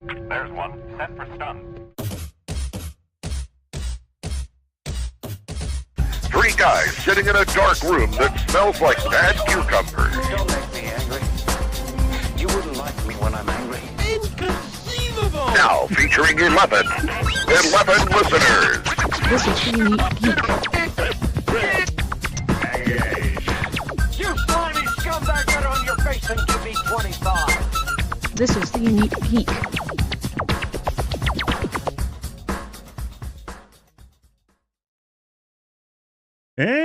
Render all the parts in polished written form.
There's one. Set for stun. Three guys sitting in a dark room that smells like bad cucumbers. Don't make me angry. You wouldn't like me when I'm angry. Inconceivable! Now featuring 11 listeners. This is the unique geek. You slimy scumbag, get on your face and give me 25. This is the unique geek. And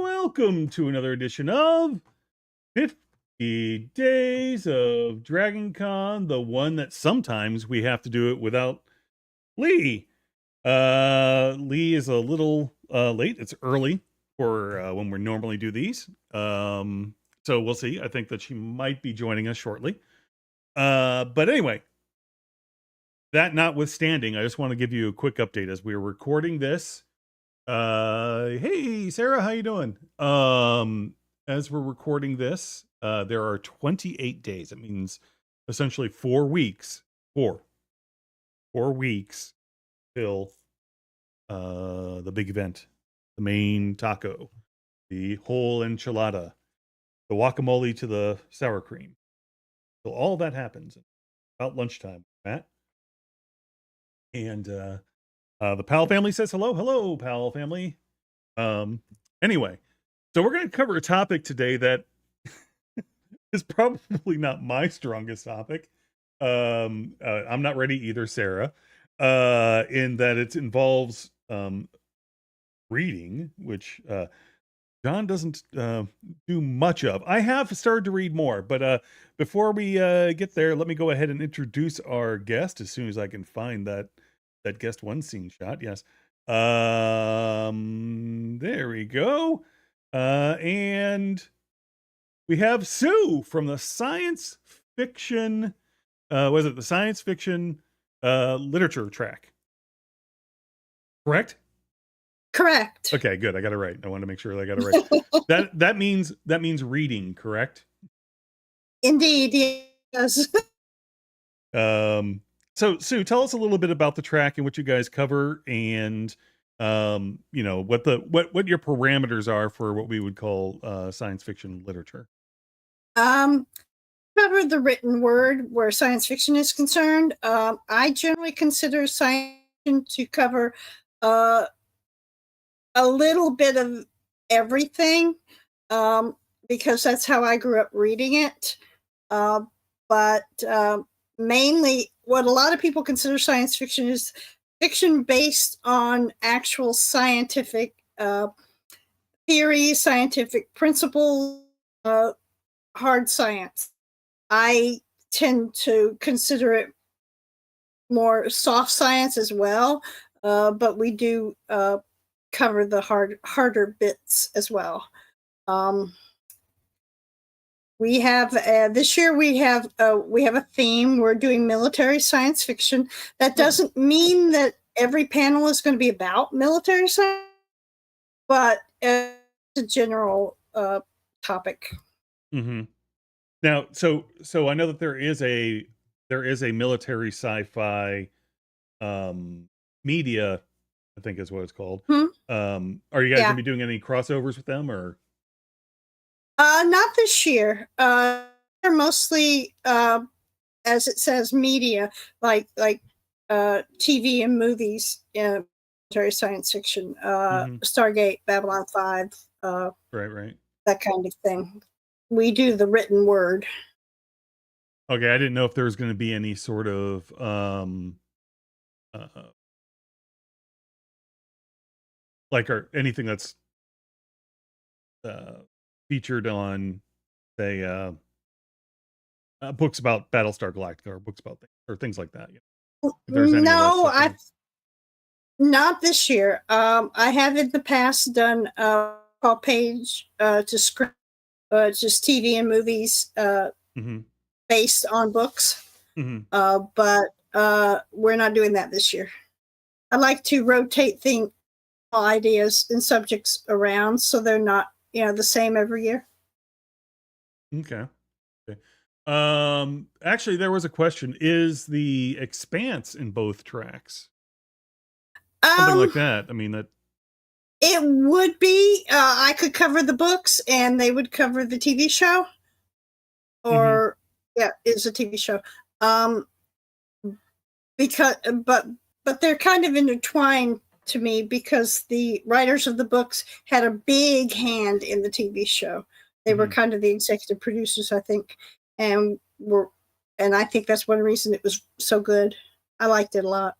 welcome to another edition of 50 Days of Dragon Con, the one that sometimes we have to do it without Leigh. Leigh is a little late. It's early for when we normally do these. So we'll see. I think that she might be joining us shortly. But anyway, that notwithstanding, I just want to give you a quick update as we're recording this. Hey, Sarah, how you doing? As we're recording this, there are 28 days. It means essentially 4 weeks. Four weeks till the big event, the main taco, the whole enchilada, the guacamole to the sour cream. So all that happens about lunchtime, Matt. And the Powell family says hello. Hello, Powell family. Anyway, so we're going to cover a topic today that is probably not my strongest topic. I'm not ready either, Sarah, in that it involves reading, which John doesn't do much of. I have started to read more, but before we get there, let me go ahead and introduce our guest as soon as I can find that guest one scene shot. Yes. There we go. And we have Sue from the science fiction, the science fiction literature track. Correct? Correct. Okay, good. I got it right. I want to make sure I got it right. that means reading, correct? Indeed, yes. So Sue, tell us a little bit about the track and what you guys cover, and what your parameters are for what we would call science fiction literature. Cover the written word where science fiction is concerned. I generally consider science fiction to cover a little bit of everything, because that's how I grew up reading it. But mainly what a lot of people consider science fiction is fiction based on actual scientific theories, scientific principles, hard science. I tend to consider it more soft science as well, but we do cover the harder bits as well. We have this year we have a theme. We're doing military science fiction. That doesn't mean that every panel is going to be about military science, but it's a general topic. Mm-hmm. Now, so I know that there is a military sci-fi media, I think is what it's called. Are you guys gonna be doing any crossovers with them, or? Not this year. They're mostly, as it says, media, like TV and movies, military science fiction, Stargate, Babylon 5, right, that kind of thing. We do the written word. Okay, I didn't know if there was going to be any sort of or anything that's featured on, say, books about Battlestar Galactica, or books about things like that. If there's any Not this year. I have in the past done call page to script, just TV and movies based on books. But we're not doing that this year. I like to rotate ideas and subjects around so they're not the same every year. Okay. Actually, there was a question: is the Expanse in both tracks? Something like that. I mean, that It would be. I could cover the books, and they would cover the TV show. Or yeah, it's a TV show. Because but they're kind of intertwined to me because the writers of the books had a big hand in the TV show. They were kind of the executive producers, I think, and I think that's one reason it was so good. I liked it a lot.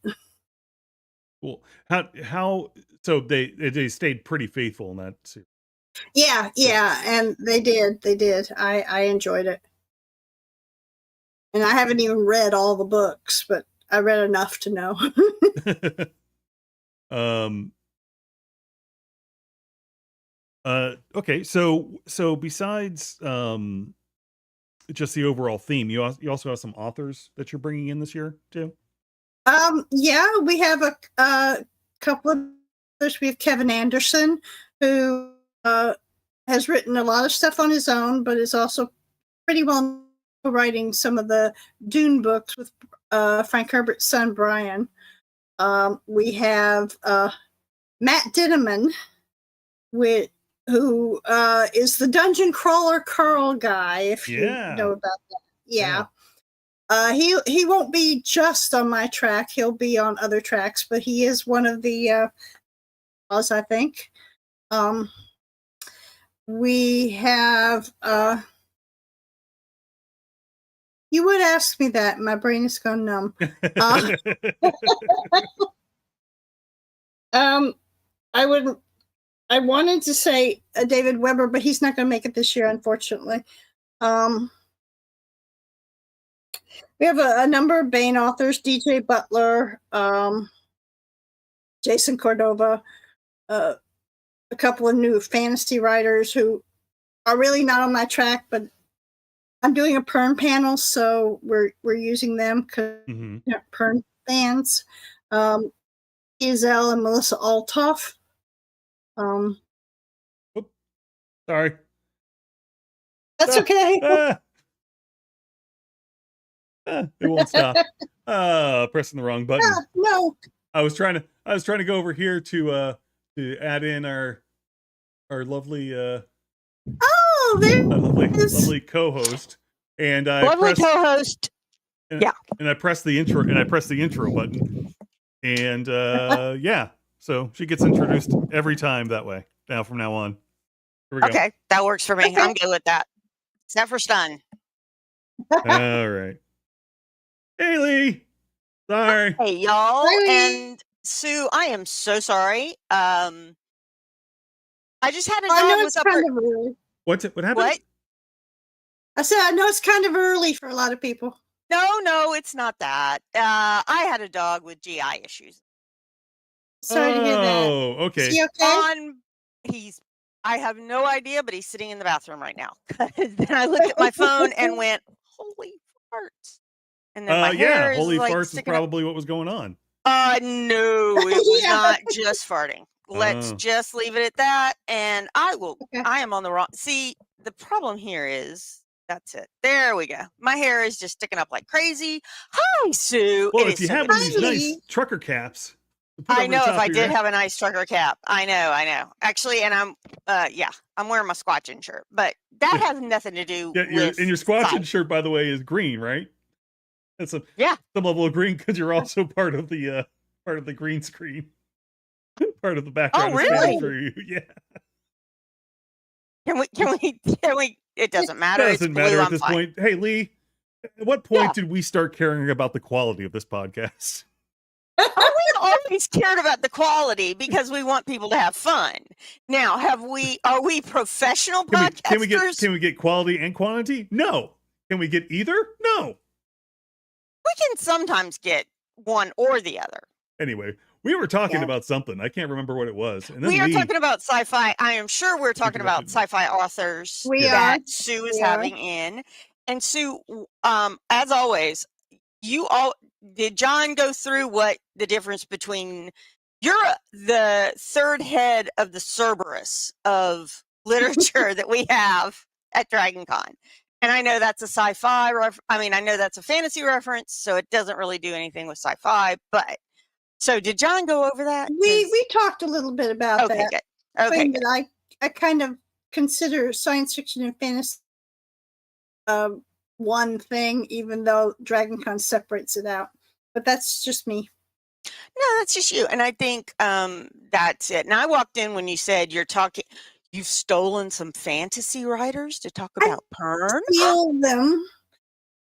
cool. How so they stayed pretty faithful in that series. Yeah, and they did. I enjoyed it. And I haven't even read all the books, but I read enough to know. Okay, so besides just the overall theme, you also have some authors that you're bringing in this year too. Yeah, we have a couple of others. We have Kevin Anderson, who has written a lot of stuff on his own, but is also pretty well writing some of the Dune books with Frank Herbert's son Brian. We have Matt Dinneman, who is the dungeon crawler Carl guy, if you know about that. Yeah. He won't be just on my track. He'll be on other tracks, but he is one of the I think. We have you would ask me that. My brain is gone numb. I wanted to say David Weber, but he's not going to make it this year, unfortunately. We have a number of Bane authors: DJ Butler, Jason Cordova, a couple of new fantasy writers who are really not on my track, but I'm doing a Pern panel, so we're using them because Pern fans. Isel and Melissa Altoff. Sorry. That's okay. It won't stop. Pressing the wrong button. No. I was trying to go over here to add in our lovely lovely co-host, and I co-host. And I pressed the intro button, and yeah, so she gets introduced every time that way. Now from now on. Here we go. Okay, that works for me. I'm good with that. Except for stun. All right. Hey, Leigh. Sorry. Hey, y'all. Hi. And Sue, I am so sorry. I just had a I know dog it's was up. kind of early. What happened? What? I said I know it's kind of early for a lot of people. No, it's not that. I had a dog with GI issues. Sorry to hear that. Oh, okay. Is he okay? I have no idea, but he's sitting in the bathroom right now. Then I looked at my phone and went, "Holy farts!" And then my hair is holy like farts is probably what was going on. No, it was not just farting. Let's just leave it at that. And I am on the wrong. See, the problem here is that's it. There we go. My hair is just sticking up like crazy. Hi, Sue. Well, if you have one of these nice trucker caps. I know if I did have a nice trucker cap. I know. Actually, and I'm wearing my squatching shirt, but that has nothing to do with your squatching shirt, by the way, is green, right? It's some level of green because you're also part of the green screen, part of the background. Oh, really? For you. Yeah. Can we? It doesn't matter. It doesn't matter at this point. Hey, Leigh, at what point did we start caring about the quality of this podcast? We always cared about the quality because we want people to have fun. Now, are we professional podcasters? Can we get quality and quantity? No. Can we get either? No. We can sometimes get one or the other. Anyway, we were talking about something. I can't remember what it was. And then we are talking about sci-fi. I am sure we're talking about sci-fi authors that Sue is having in. And Sue, as always, did John go through what the difference between you're the third head of the Cerberus of literature that we have at DragonCon, And I know that's a sci-fi I know that's a fantasy reference, so it doesn't really do anything with sci-fi. But so did John go over that? We talked a little bit about Okay, that. good. Okay, good. That I kind of consider science fiction and fantasy one thing, even though Dragon Con separates it out. But that's just me. No, that's just you. And I think that's it. And I walked in when you said you've stolen some fantasy writers to talk about Pern. Steal them.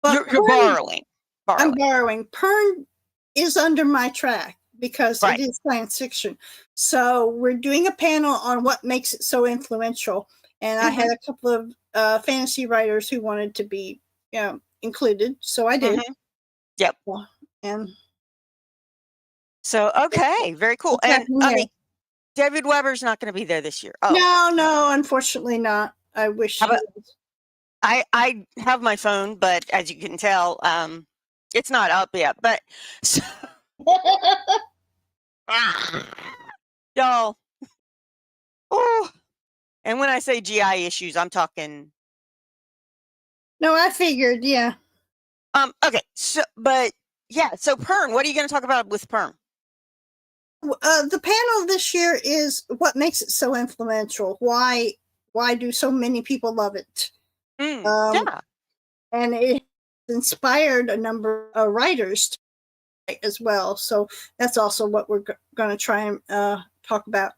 But you're borrowing. I'm borrowing. Pern is under my track because Right. it is science fiction. So we're doing a panel on what makes it so influential. And I had a couple of fantasy writers who wanted to be included. So I did. Yep. And so, okay, very cool. And I mean, David Weber's not going to be there this year. Oh. No, unfortunately not. I wish he was. I have my phone, but as you can tell, it's not up yet. But so, y'all, oh, and when I say GI issues, I'm talking. No, I figured, yeah. Okay, so so Pern, what are you going to talk about with Pern? The panel this year is what makes it so influential. Why do so many people love it? Yeah, and it inspired a number of writers to write as well. So that's also what we're going to try and talk about.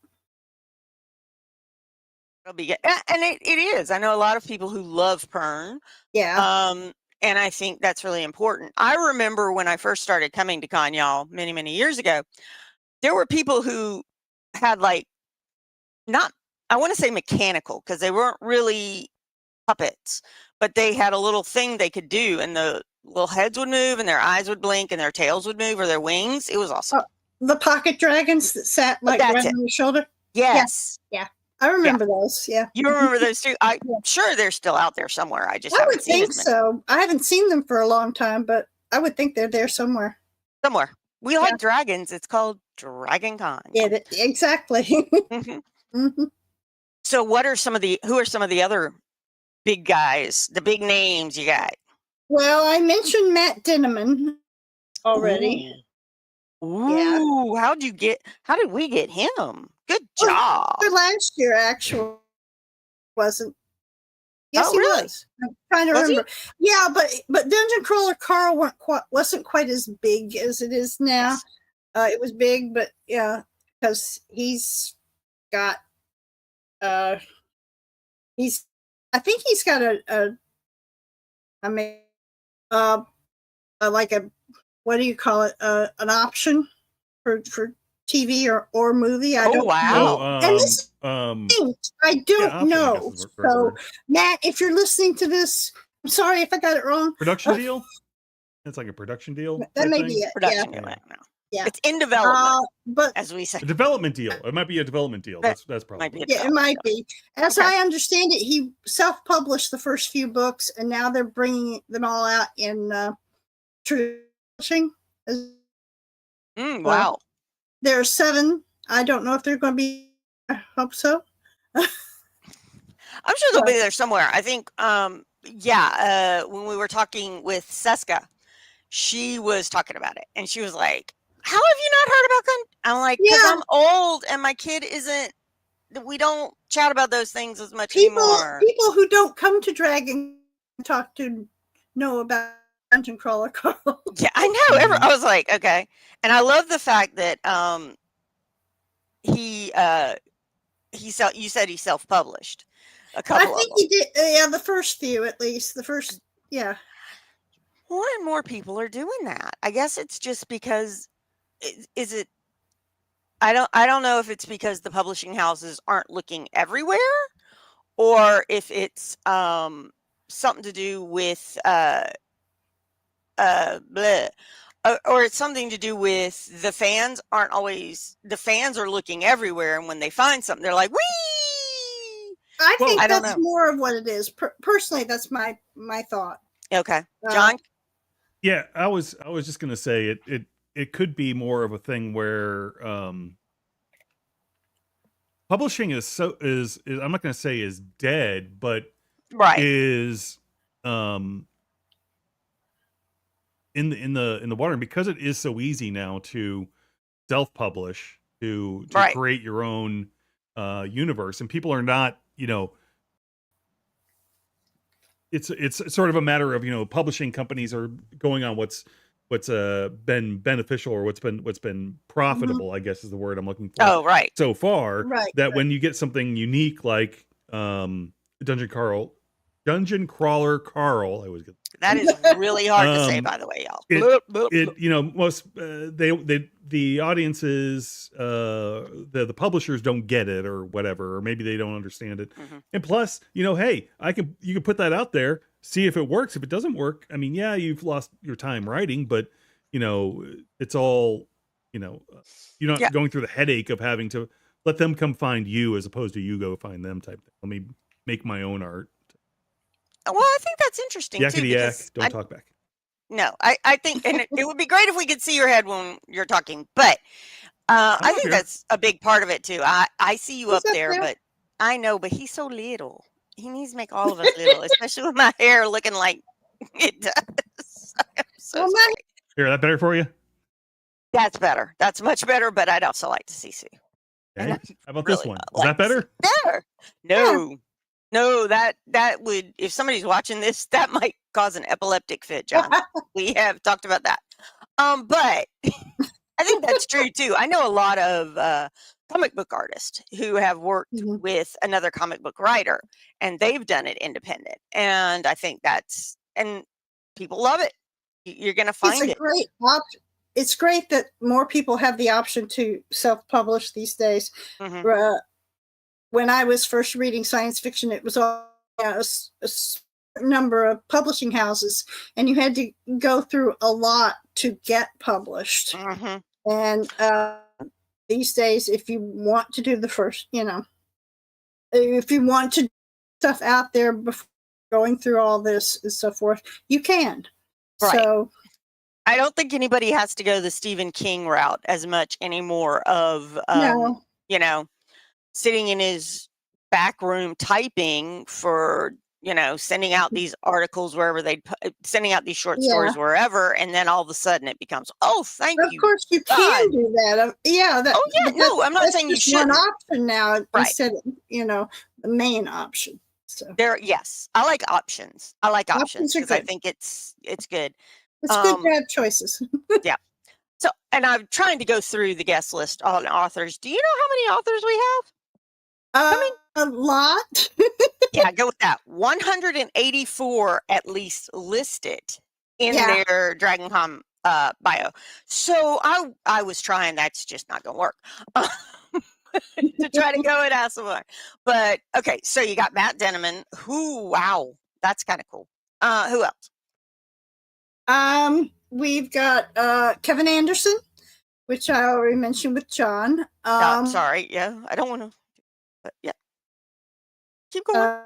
it'll be good, and it is. I know a lot of people who love Pern. Yeah. And I think that's really important. I remember when I first started coming to Con, y'all, many, many years ago, there were people who had I want to say mechanical, because they weren't really puppets, but they had a little thing they could do, and the little heads would move, and their eyes would blink, and their tails would move, or their wings. It was awesome. The pocket dragons that sat right on your shoulder? Yes. Yeah. I remember those. Yeah. You remember those too? I'm sure they're still out there somewhere. I would think so. I haven't seen them for a long time, but I would think they're there somewhere. Somewhere. We like dragons. It's called Dragon Con. Yeah, exactly. So who are some of the other big guys, the big names you got? Well, I mentioned Matt Dinneman already. Ooh, yeah. How did we get him? Good job. Last year, actually, wasn't. Yes, he really? was. I'm trying to remember. Yeah, but Dungeon Crawler Carl wasn't quite as big as it is now. Yes. It was big, but yeah, because he's got. I think he's got like a, what do you call it? An option for TV or movie. I don't know. And this I don't know. So Matt, if you're listening to this, I'm sorry if I got it wrong. Production deal? It's like a production deal. That may be it. Production deal. Yeah. It's in development, but as we say, a development deal. It might be a development deal. That's probably it might be. As I understand it, he self-published the first few books, and now they're bringing them all out in true publishing. Wow. There are 7. I don't know if they're going to be. I hope so. I'm sure they'll be there somewhere. I think. When we were talking with Seska, she was talking about it, and she was like, how have you not heard about Con? I'm like, because I'm old and my kid isn't. We don't chat about those things as much anymore. People who don't come to Dragon talk to know about Dungeon Crawler Carl. Yeah, I know. I was like, okay, and I love the fact that you said he self-published a couple. I think he did. Yeah, the first few at least. The first, yeah. More and more people are doing that. I guess it's just because. Is it? I don't know if it's because the publishing houses aren't looking everywhere, or if it's something to do with or it's something to do with the fans aren't always. The fans are looking everywhere, and when they find something, they're like, "Wee!" I think that's more of what it is. Personally, that's my thought. Okay, John. Yeah, I was just gonna say it could be more of a thing where publishing is I'm not going to say is dead, but is in the water, and because it is so easy now to self-publish, to Right. create your own universe, and people are not, it's sort of a matter of, publishing companies are going on what's been beneficial, or what's been profitable, I guess is the word I'm looking for. Oh, right. So far, Right, that when you get something unique like Dungeon Crawler Carl, I always get That is really hard to say, Um, by the way, y'all. most the audiences, the publishers don't get it, or whatever, or maybe they don't understand it. Mhm. And plus, hey, you can put that out there, see if it works. If it doesn't work, I mean, yeah, you've lost your time writing, but it's all, you're not Yeah. going through the headache of having to let them come find you as opposed to you go find them type thing. Let me make my own art. Well, I think that's interesting too, Yakety yak, because don't talk back. no, I think, and it would be great if we could see your head when you're talking, but I up think here. that's a big part of it too. I see you He's up up there, there. but I know, but he's so little. He needs to make all of us little, especially with my hair looking like it does. I'm so Well, sorry. Here, that better for you? That's better. That's much better, but I'd also like to see Sue. Okay. And How about this really one? Is like that to see better? better. No, that would, if somebody's watching this, that might cause an epileptic fit, John. We have talked about that. But I think that's true too. I know a lot of comic book artists who have worked Mhm. with another comic book writer, and they've done it independent. And I think and people love it. You're going to It's find a it. great option. It's great that more people have the option to self-publish these days. Mhm. When I was first reading science fiction, it was all a number of publishing houses, and you had to go through a lot to get published. Mhm. And these days, if you want to do the first, if you want to stuff out there before going through all this and so forth, you can. Right. So I don't think anybody has to go the Stephen King route as much anymore of, no, sitting in his back room typing for, sending out these articles wherever sending out these short yeah. stories wherever, and then all of a sudden it becomes, oh, thank Of you. course, you God. can do that. Yeah. Oh, yeah. but No, I'm not that's saying you just one shouldn't. option now Right. instead of the main option. So Yes, I like options. I like options options are because I good. think it's good. It's good to have choices. Yeah. So, and I'm trying to go through the guest list on authors. Do you know how many authors we have? A lot. Yeah, go with that. 184 at least listed in Yeah. their DragonCon bio. So I was trying. That's just not going to work. To try to go and ask someone. But okay, so you got Matt Denneman. Wow, that's kind of cool. Who else? We've got Kevin Anderson, which I already mentioned with John. Sorry, yeah, I don't want to, but yeah, keep going.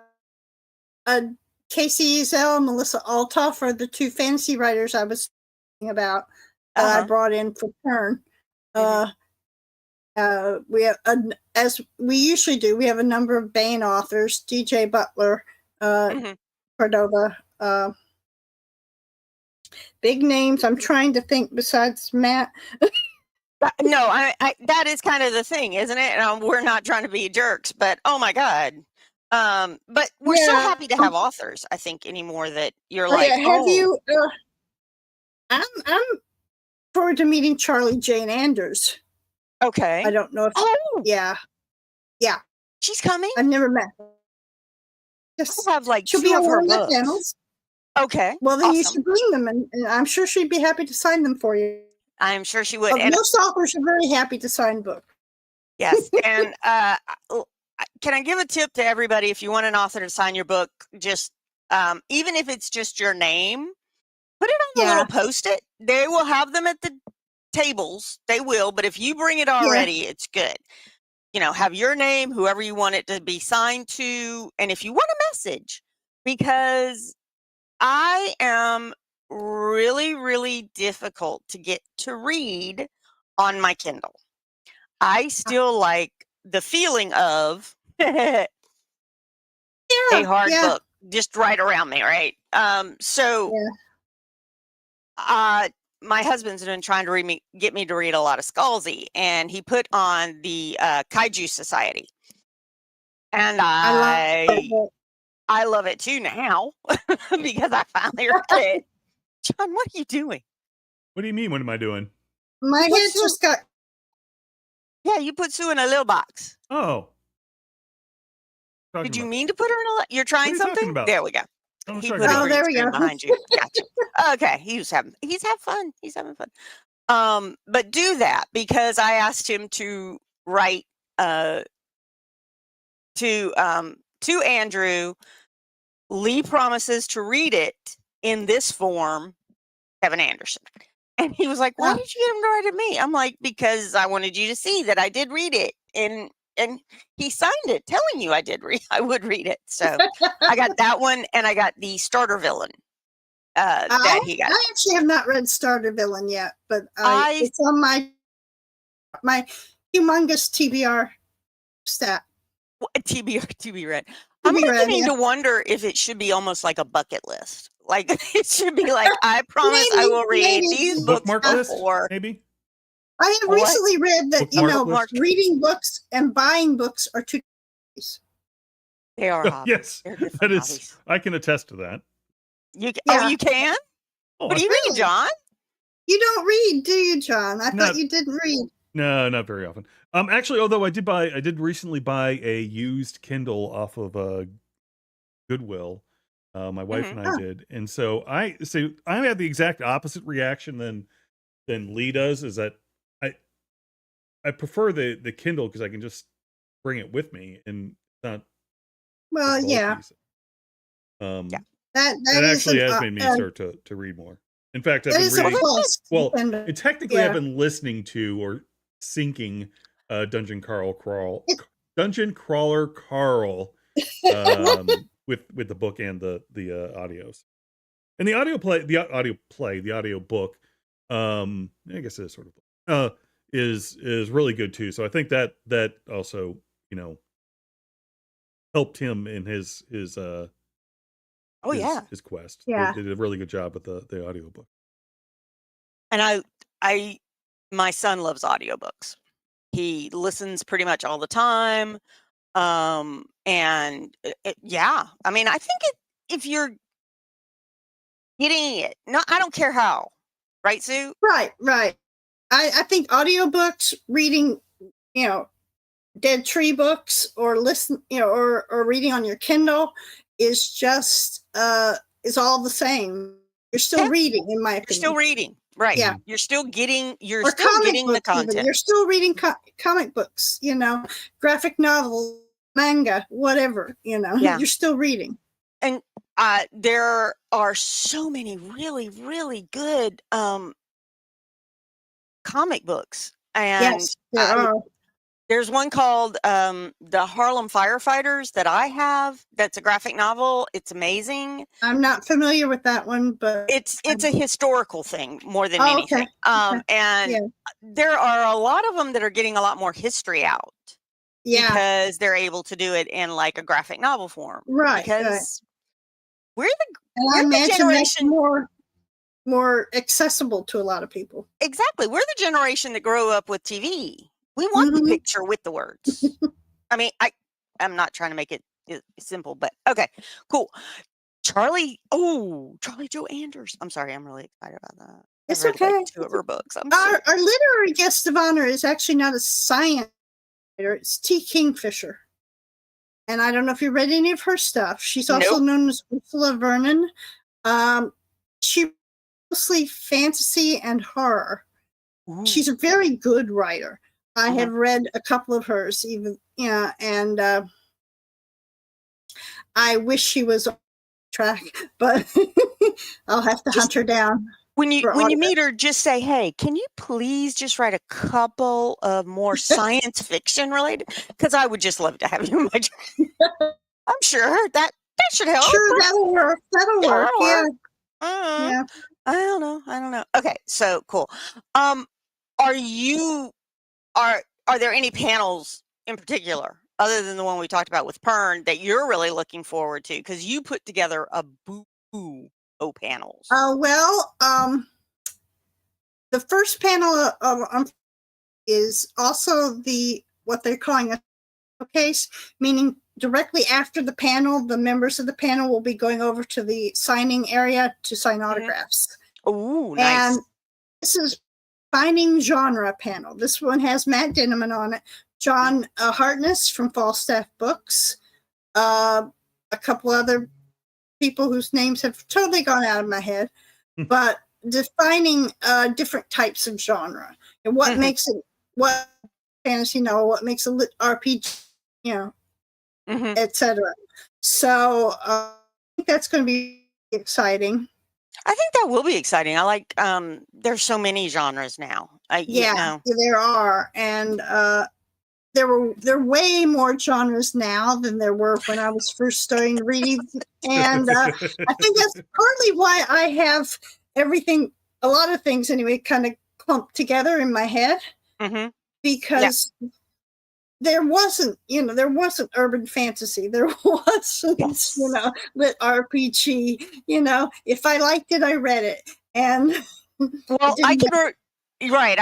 Casey Ezel and Melissa Altoff are the two fantasy writers I was talking about that I brought in for turn. We have, as we usually do, we have a number of Bane authors: DJ Butler, Cordova, big names. I'm trying to think besides Matt. No, I that is kind of the thing, isn't it? We're not trying to be jerks, but oh my God. But we're so happy to have authors, I think, anymore that you're like, have you? I'm forward to meeting Charlie Jane Anders. Okay. I don't know if. Yeah. She's coming. I've never met her. Just have like she'll two be of her on the books. panels. Okay. Well, then you awesome. should bring them, and I'm sure she'd be happy to sign them for you. I'm sure she would. And most authors are very happy to sign books. Yes, and can I give a tip to everybody? If you want an author to sign your book, just even if it's just your name, put it on a little post-it. They will have them at the tables. They will, but if you bring it already, it's good. Have your name, whoever you want it to be signed to, and if you want a message, because I am really, really difficult to get to read on my Kindle. I still like the feeling of a hard book just right around me, right? So my husband's been trying to get me to read a lot of Scalzi, and he put on the Kaiju Society, and I love it too now because I finally read it. John, what are you doing? What do you mean? What am I doing? My head just got. Yeah, you put Sue in a little box. Oh. Did you mean to put her in a? You're trying something? About? There we go. He put a green screen behind you. Gotcha. Okay, he's having fun. He's having fun. But do that because I asked him to write to Andrew. Leigh promises to read it in this form, Kevin Anderson. And he was like, why did you get him to write it to me? I'm like, because I wanted you to see that I did read it. And he signed it telling you I would read it. So I got that one, and I got the starter villain that he got. I actually have not read Starter Villain yet, but it's on my humongous TBR stat. TBR read. I'm beginning to wonder if it should be almost like a bucket list. Like it should be like, I promise I will read these books before. Maybe. I have recently read that reading books and buying books are two things. They are hobbies. Yes, that is. Hobbies. I can attest to that. You can? What do you mean, John? You don't read, do you, John? I thought you didn't read. No, not very often. Actually, although I did recently buy a used Kindle off of Goodwill. My wife and I did, and so I had the exact opposite reaction than Leigh does. Is that I prefer the Kindle because I can just bring it with me and it's not. Well, yeah. That actually has made me start to read more. In fact, I've been reading. Well, technically, I've been listening to or syncing Dungeon Crawler Carl with the book and the audios, and the audio book. I guess it is sort of is really good too. So I think that also helped him in his quest. Yeah, they did a really good job with the audiobook. And my son loves audiobooks. He listens pretty much all the time. I mean, I think if you're getting it, I don't care how, right, Sue? Right. I think audiobooks, reading, Dead Tree books, or listen, or reading on your Kindle is just is all the same. You're still reading, in my opinion. You're still reading, right? Yeah. You're still getting the content. Even. You're still reading comic books, graphic novels, manga, whatever. You're still reading. And there are so many really, really good comic books, and yes, there are. There's one called The Harlem Firefighters that I have. That's a graphic novel. It's amazing. I'm not familiar with that one, but it's a historical thing more than anything. Okay. And there are a lot of them that are getting a lot more history out. Yeah. Because they're able to do it in like a graphic novel form. Right. Because we're I imagine that's more accessible to a lot of people. Exactly. We're the generation that grew up with TV. We want the picture with the words. I mean, I'm not trying to make it simple, but okay, cool. Charlie Joe Anders. I'm sorry, I'm really excited about that. It's okay. Like 2 of her books. Our literary guest of honor is actually not a science writer. It's T. Kingfisher. And I don't know if you read any of her stuff. She's also known as Ursula Vernon. She mostly fantasy and horror. Ooh. She's a very good writer. I have read a couple of hers, even and I wish she was on track, but I'll have to hunt her down. When you meet her, just say, "Hey, can you please just write a couple of more science fiction related?" Because I would just love to have you in my dream. I'm sure that should help. Sure, that'll work. That'll work. Yeah. Yeah. I don't know. Okay, so cool. Are there any panels in particular, other than the one we talked about with Pern, that you're really looking forward to? Because you put together a panels? Well, the first panel is also what they're calling a showcase, meaning directly after the panel, the members of the panel will be going over to the signing area to sign autographs. Oh, nice. And this is Finding Genre panel. This one has Matt Dinneman on it, John Hartness from Falstaff Books, a couple other people whose names have totally gone out of my head, but defining different types of genre and what makes it, what fantasy novel, what makes a lit RPG, etc. So I think that's going to be exciting. I think that will be exciting. I like, there's so many genres now. There are. And there are way more genres now than there were when I was first starting reading. And I think that's partly why I have everything, a lot of things anyway, kind of clumped together in my head. Because there wasn't urban fantasy. There wasn't, lit RPG. If I liked it, I read it. And well, I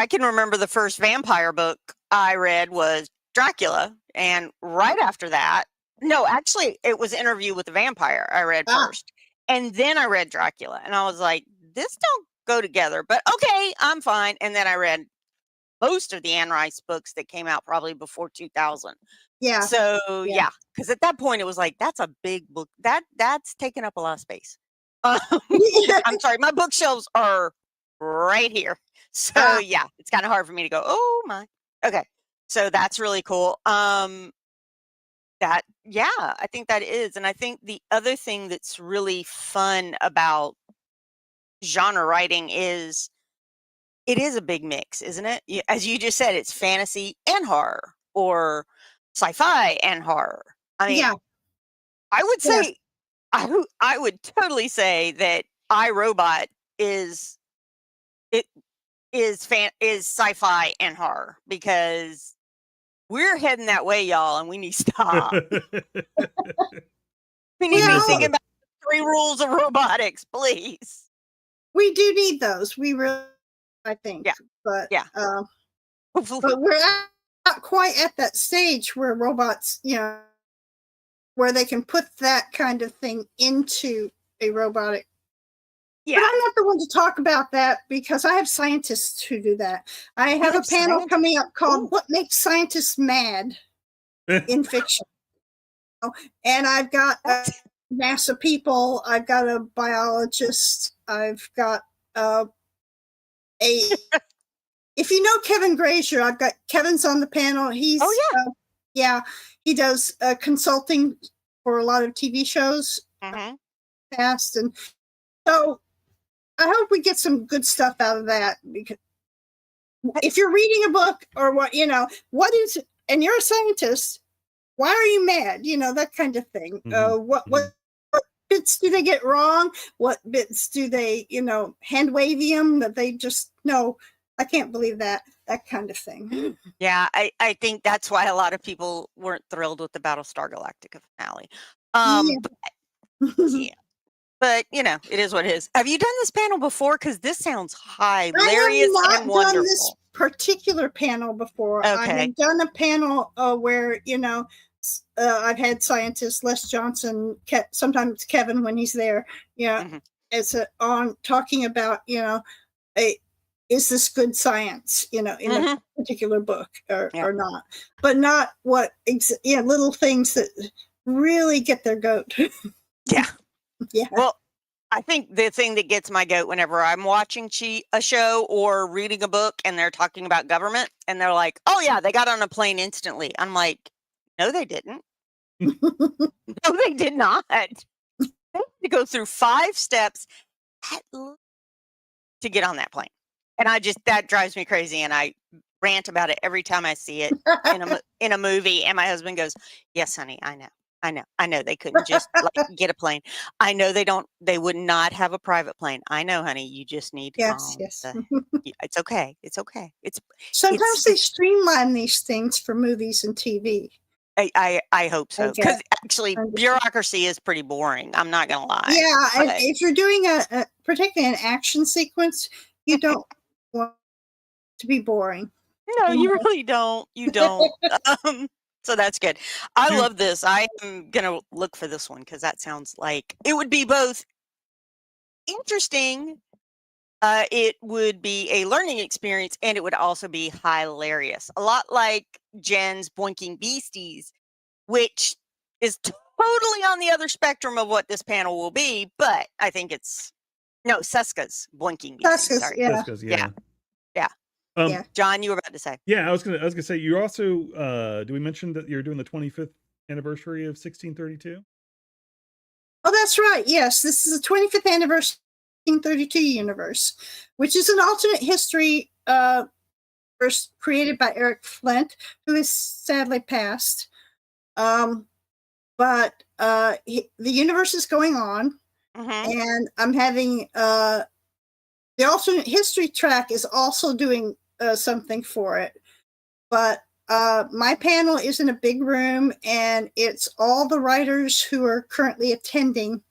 can remember the first vampire book I read was Dracula, and right after that, no, actually, it was Interview with the Vampire I read first, and then I read Dracula, and I was like, this don't go together, but okay, I'm fine. And then I read most of the Anne Rice books that came out probably before 2000. Yeah. So because at that point it was like, that's a big book. That's taking up a lot of space. I'm sorry, my bookshelves are right here. So it's kind of hard for me to go, oh my. Okay. So that's really cool. I think that is. And I think the other thing that's really fun about genre writing is it is a big mix, isn't it? As you just said, it's fantasy and horror, or sci-fi and horror. I mean, I would say, I would totally say that iRobot is sci-fi and horror, because we're heading that way, y'all, and we need to stop. We need to be thinking about 3 rules of robotics, please. We do need those. We really, I think. But but we're not quite at that stage where robots, where they can put that kind of thing into a robotic. But I'm not the one to talk about that, because I have scientists who do that. I have a panel coming up called "What Makes Scientists Mad" in fiction, and I've got NASA people. I've got a biologist. I've got if you know Kevin Grazier, I've got Kevin's on the panel. He's he does consulting for a lot of TV shows past, and so I hope we get some good stuff out of that, because if you're reading a book or what is, and you're a scientist, why are you mad? That kind of thing. What bits do they get wrong? What bits do they, hand wavium that they just no, I can't believe that kind of thing. Yeah, I think that's why a lot of people weren't thrilled with the Battlestar Galactica finale. But it is what it is. Have you done this panel before? Because this sounds hilarious and wonderful. I have not done this particular panel before. Okay. I have done a panel where I've had scientists, Les Johnson, sometimes Kevin when he's there. It's on talking about is this good science? In a particular book or not, but not what little things that really get their goat. Well, I think the thing that gets my goat whenever I'm watching a show or reading a book and they're talking about government and they're like, oh yeah, they got on a plane instantly. I'm like, no, they didn't. No, they did not. They had to go through 5 steps to get on that plane. And that drives me crazy. And I rant about it every time I see it in a movie. And my husband goes, yes, honey, I know. They couldn't just get a plane. I know they would not have a private plane. I know, honey, you just need to yes. It's okay. It's sometimes they streamline these things for movies and TV. I hope so, because actually bureaucracy is pretty boring. I'm not gonna lie. Yeah, and but if you're doing particularly an action sequence, you don't want it to be boring. no, you really don't. You don't. So that's good. I Here- love this. I am gonna look for this one because that sounds like it would be both interesting. It would be a learning experience, and it would also be hilarious. A lot like Jen's Boinking Beasties, which is totally on the other spectrum of what this panel will be. But I think it's no Seska's Boinking Beasties. Seska's, Sorry. yeah. Jessica's, yeah. Yeah. Yeah. John, you were about to say. Yeah, I was gonna say you also do we mention that you're doing the 25th anniversary of 1632? Oh, that's right. Yes, this is the 25th anniversary of 1632 universe, which is an alternate history first created by Eric Flint, who is sadly passed. But the universe is going on, and I'm having the alternate history track is also doing something for it. But my panel is in a big room, and it's all the writers who are currently attending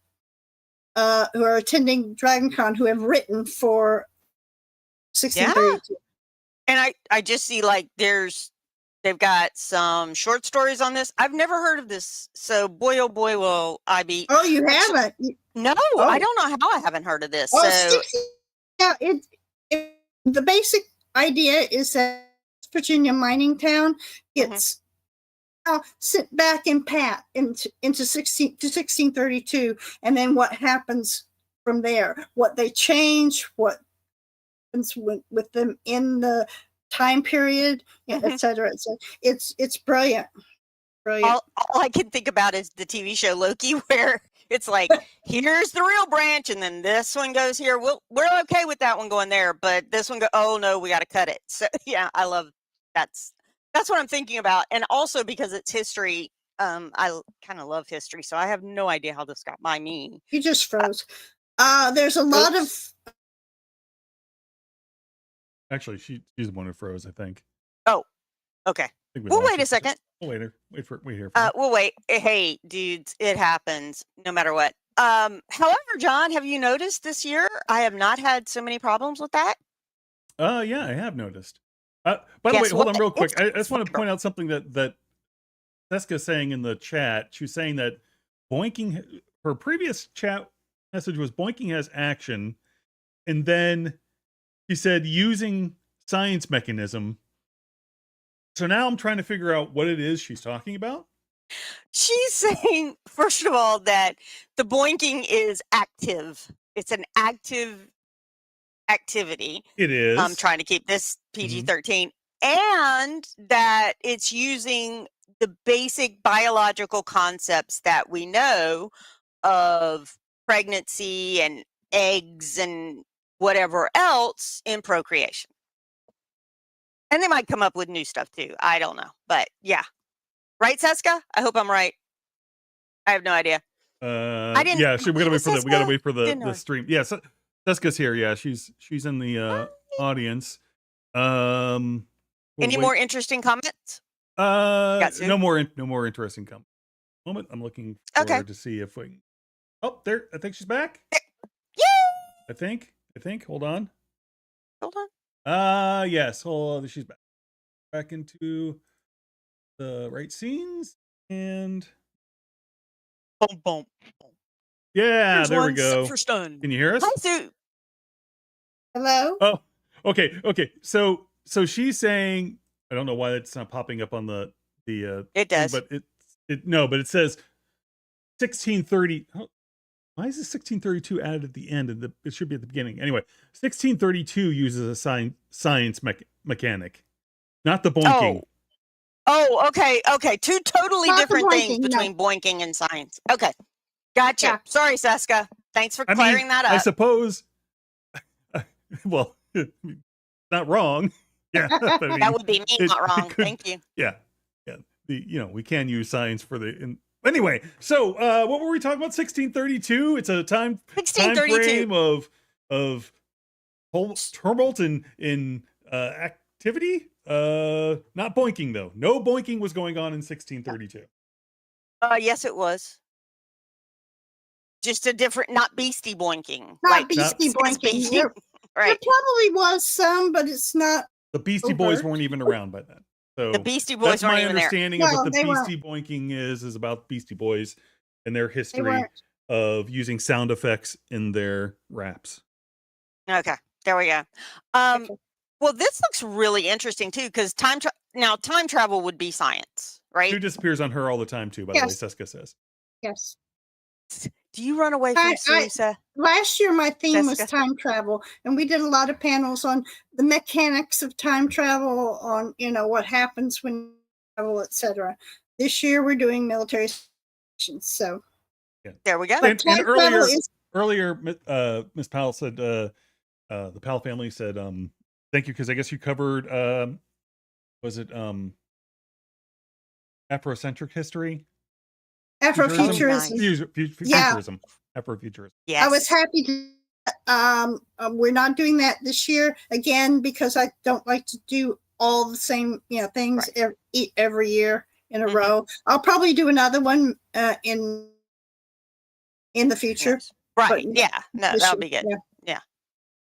DragonCon, who have written for 1632. And I just see like they've got some short stories on this. I've never heard of this. So boy, oh boy, will I be. Oh, you haven't? No, I don't know how I haven't heard of this. Oh, So the basic idea is that Virginia mining town gets sent back in pat into 1632, and then what happens from there, what they change, what happens with them in the time period, et cetera. It's brilliant. All I can think about is the TV show Loki, where it's like, here's the real branch, and then this one goes here. We're okay with that one going there, but this one oh no, we got to cut it. So yeah, I love that's what I'm thinking about, and also because it's history. I kind of love history, so I have no idea how this got by me. You just froze. There's a lot of. Actually, she's the one who froze, I think. Oh, okay. We'll wait a second. We'll wait here. We'll wait. Hey, dudes, it happens no matter what. However, John, have you noticed this year I have not had so many problems with that? Yeah, I have noticed. By the way, hold on real quick. I just want to point out something that Seska's saying in the chat. She was saying that boinking, her previous chat message was boinking has action, and then she said using science mechanism. So now I'm trying to figure out what it is she's talking about. She's saying, first of all, that the boinking is active. It's an active activity. It is. I'm trying to keep this PG-13, and that it's using the basic biological concepts that we know of pregnancy and eggs and whatever else in procreation. And they might come up with new stuff too. I don't know. But yeah. Right, Seska? I hope I'm right. I have no idea. I didn't. Yeah, we gotta wait for we gotta wait for the stream. Yeah, Seska's here. Yeah, she's in the audience. Any more interesting comments? No more interesting comments. Moment, I'm looking forward to see if we. Oh, there! I think she's back. Yeah. I think. Hold on. Hold on. Yes. Hold on. She's back into the right scenes and. Boom, boom. Yeah, Here's there we one go. for stun. Can you hear us? Hi, Sue. Hello. Oh, okay. So she's saying, I don't know why it's not popping up on the. It does, but but it says 1630. Why is this 1632 added at the end? And it should be at the beginning. Anyway, 1632 uses a science mechanic, not the boinking. Oh, okay. Two totally different things between boinking and science. Okay, gotcha. Yeah. Sorry, Seska. Thanks for clearing that up. I suppose. Well, not wrong. Yeah, that would be me, not wrong. Thank you. Yeah. We can use science for the. Anyway, so what were we talking about? 1632. It's a time frame of tumult in activity. Not boinking though. No boinking was going on in 1632. Yes, it was. Just a different, not beastie boinking. Not beastie It's boinking. beastie. There Right. probably was some, but it's not. The Beastie Boys overt. weren't even around by then. So The Beastie Boys that's weren't my even there. understanding of No, what the they weren't. Beastie boinking is about Beastie Boys and their They history weren't. of using sound effects in their raps. Okay, there we go. Okay. Well, this looks really interesting too, because time travel would be science, right? Sue disappears on her all the time too, by the way, Yes. Seska says. Yes. Do you run away from Sue? Last year, my theme was Jessica? time travel, and we did a lot of panels on the mechanics of time travel, on what happens when you travel, etc. This year, we're doing military stations. So There we go. And time travel earlier, Miss Powell said, the Powell family said, thank you, because I guess you covered, was it Afrocentric history? Afrofuturism. Futurism. Afrofuturism. Yes. I was happy to. We're not doing that this year again because I don't like to do all the same things every year in a row. I'll probably do another one in the future. Yes. Right. Yeah. No, that'll be good. Yeah.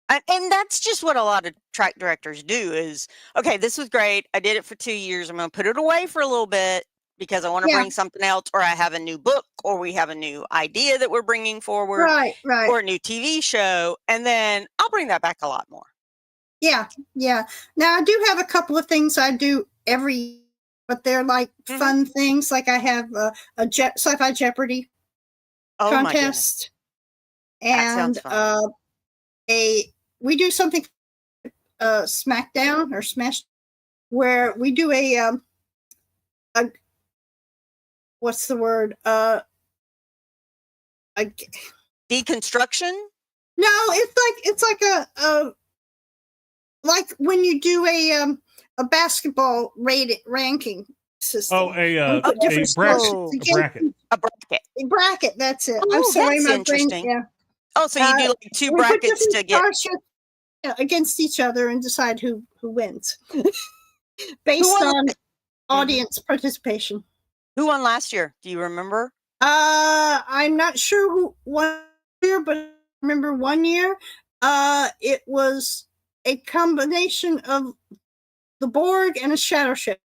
And that's just what a lot of track directors do is, okay, this was great. I did it for 2 years. I'm going to put it away for a little bit because I want to bring something else, or I have a new book, or we have a new idea that we're bringing forward, right, or a new TV show, and then I'll bring that back a lot more. Yeah. Now I do have a couple of things I do every, but they're like fun things. Like I have a Sci-Fi Jeopardy contest, and we do something SmackDown or Smash, where we do a what's the word? Deconstruction? No, it's like a like when you do a basketball ranking system. Oh, a bracket. A bracket. That's it. Oh, I'm sorry, that's my interesting. brain. Yeah. Oh, so you do like two brackets to get against each other and decide who wins based on audience participation. Who won last year? Do you remember? I'm not sure who won year, but I remember 1 year. It was a combination of the Borg and a shadow ship.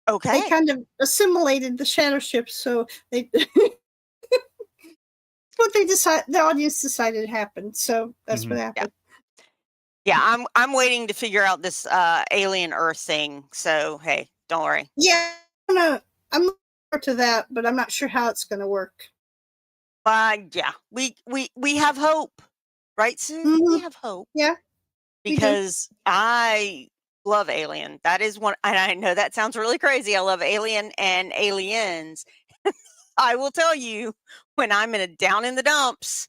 Okay. They kind of assimilated the shadow ship, so they what the audience decided happened. So that's what happened. Yeah, I'm waiting to figure out this alien Earth thing. So hey, don't worry. Yeah, I'm looking forward to that, but I'm not sure how it's going to work. Yeah, we have hope, right, Sue? We have hope. Yeah, because I love Alien. That is one, and I know that sounds really crazy. I love Alien and Aliens. I will tell you, when I'm down in the dumps,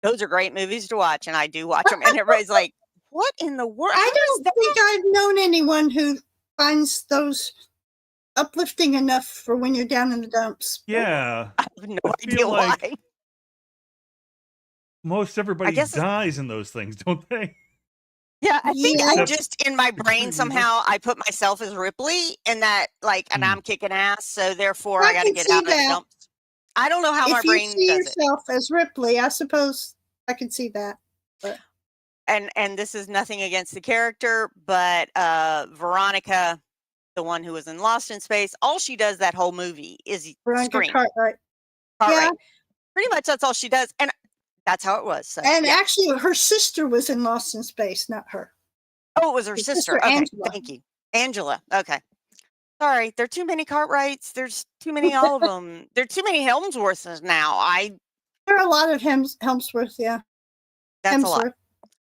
those are great movies to watch, and I do watch them. And everybody's like, "What in the world?" I don't think I've known anyone who finds those uplifting enough for when you're down in the dumps. Yeah, I have no idea why. Most everybody dies in those things, don't they? Yeah, I think I just in my brain somehow I put myself as Ripley, and that and I'm kicking ass, so therefore I got to get out of the dumps. I don't know how my brain does it. If you see yourself as Ripley, I suppose I can see that. But. And this is nothing against the character, but Veronica, the one who was in Lost in Space, all she does that whole movie is scream. Cartwright. Yeah. Pretty much that's all she does, and that's how it was. So, and actually, her sister was in Lost in Space, not her. Oh, it was her sister. Okay, Angela. Thank you, Angela. Okay, sorry, there are too many Cartwrights. There's too many, all of them. There are too many Helmsworths now. There are a lot of Helmsworth. Yeah, that's a lot.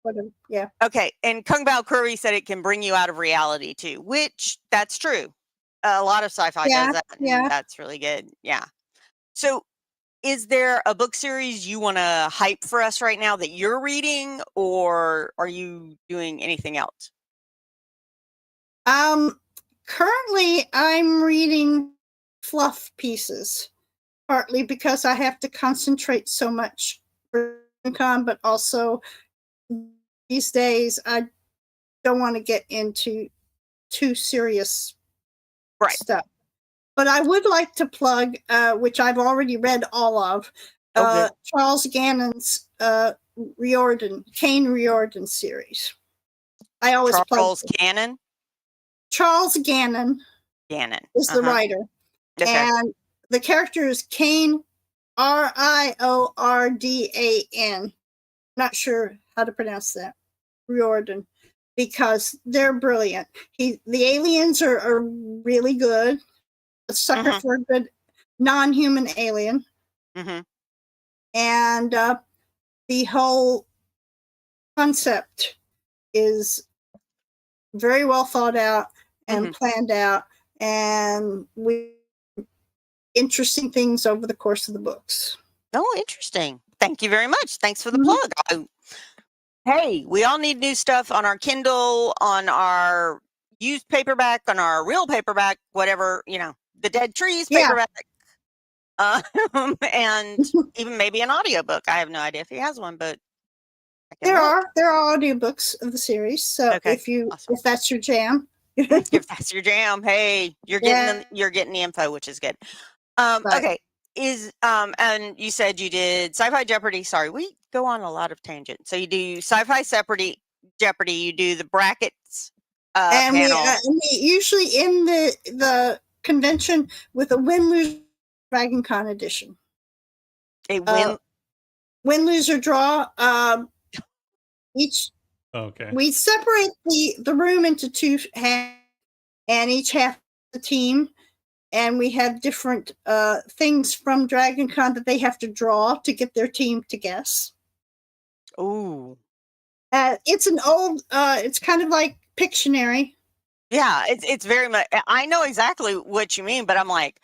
Whatever. Yeah. Okay, and Kung Bao Curry said it can bring you out of reality too, which that's true. A lot of sci-fi does that. Yeah, that's really good. Yeah. So, is there a book series you want to hype for us right now that you're reading, or are you doing anything else? Currently I'm reading fluff pieces, partly because I have to concentrate so much for income, but also these days I don't want to get into too serious Right. stuff. But I would like to plug, which I've already read all of, Charles Gannon's Kane Riordan series. I always Charles Gannon? Charles Gannon. Gannon. Is the writer. Okay. And the character is Kane, Riordan. Not sure how to pronounce that. Riordan. Because they're brilliant. The aliens are really good. A sucker for a good non-human alien. And the whole concept is very well thought out and planned out, and interesting things over the course of the books. Oh, interesting. Thank you very much. Thanks for the plug. Hey, we all need new stuff on our Kindle, on our used paperback, on our real paperback, whatever, the Dead Trees paperback. And even maybe an audiobook. I have no idea if he has one, but there are audiobooks of the series. So if that's your jam. If that's your jam, hey, you're getting the info, which is good. Okay. And you said you did Sci-Fi Jeopardy. Sorry, we go on a lot of tangents. So you do Sci-Fi Jeopardy, you do the brackets and panel. we usually end the convention with a win-lose Dragon Con edition. A win, lose, or draw. We separate the room into two halves, and each half the team, and we have different things from Dragon Con that they have to draw to get their team to guess. Ooh. It's an old. It's kind of like Pictionary. Yeah, it's very much. I know exactly what you mean, but I'm like,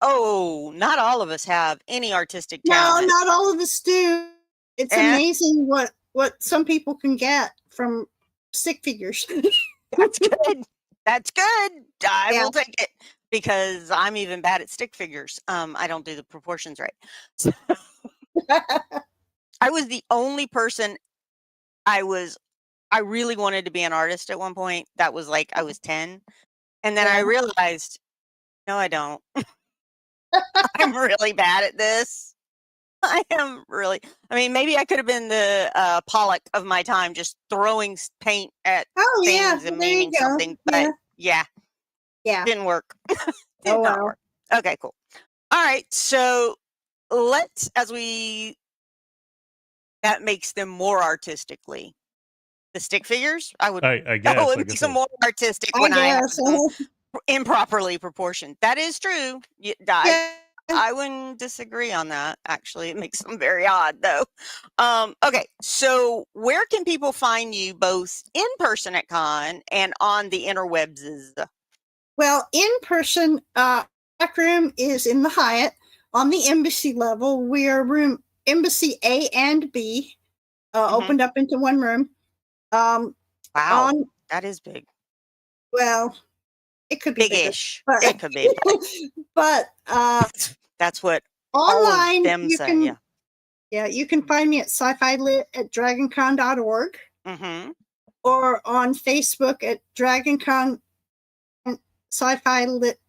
oh, not all of us have any artistic talent. No, not all of us do. It's amazing what some people can get from stick figures. That's good. That's good. I will take it because I'm even bad at stick figures. I don't do the proportions right. So, I was the only person. I really wanted to be an artist at one point. That was like I was 10, and then I realized, no, I don't. I'm really bad at this. I am really. I mean, maybe I could have been the Pollock of my time, just throwing paint at things and meaning something. But yeah, didn't work. Did not work. Okay, cool. All right, so that makes them more artistically. The stick figures, I guess. Oh, it makes them more artistic when I have them improperly proportioned. That is true. I wouldn't disagree on that. Actually, it makes them very odd, though. Okay, so where can people find you both in person at con and on the interwebs? Well, in person, back room is in the Hyatt on the embassy level. We are room Embassy A and B, opened up into one room. Wow, that is big. Well, it could be big-ish. It could be, but that's what online all of them say. You can find me at sci-fi lit at dragoncon.org, or on Facebook at DragonCon Sci-Fi Lit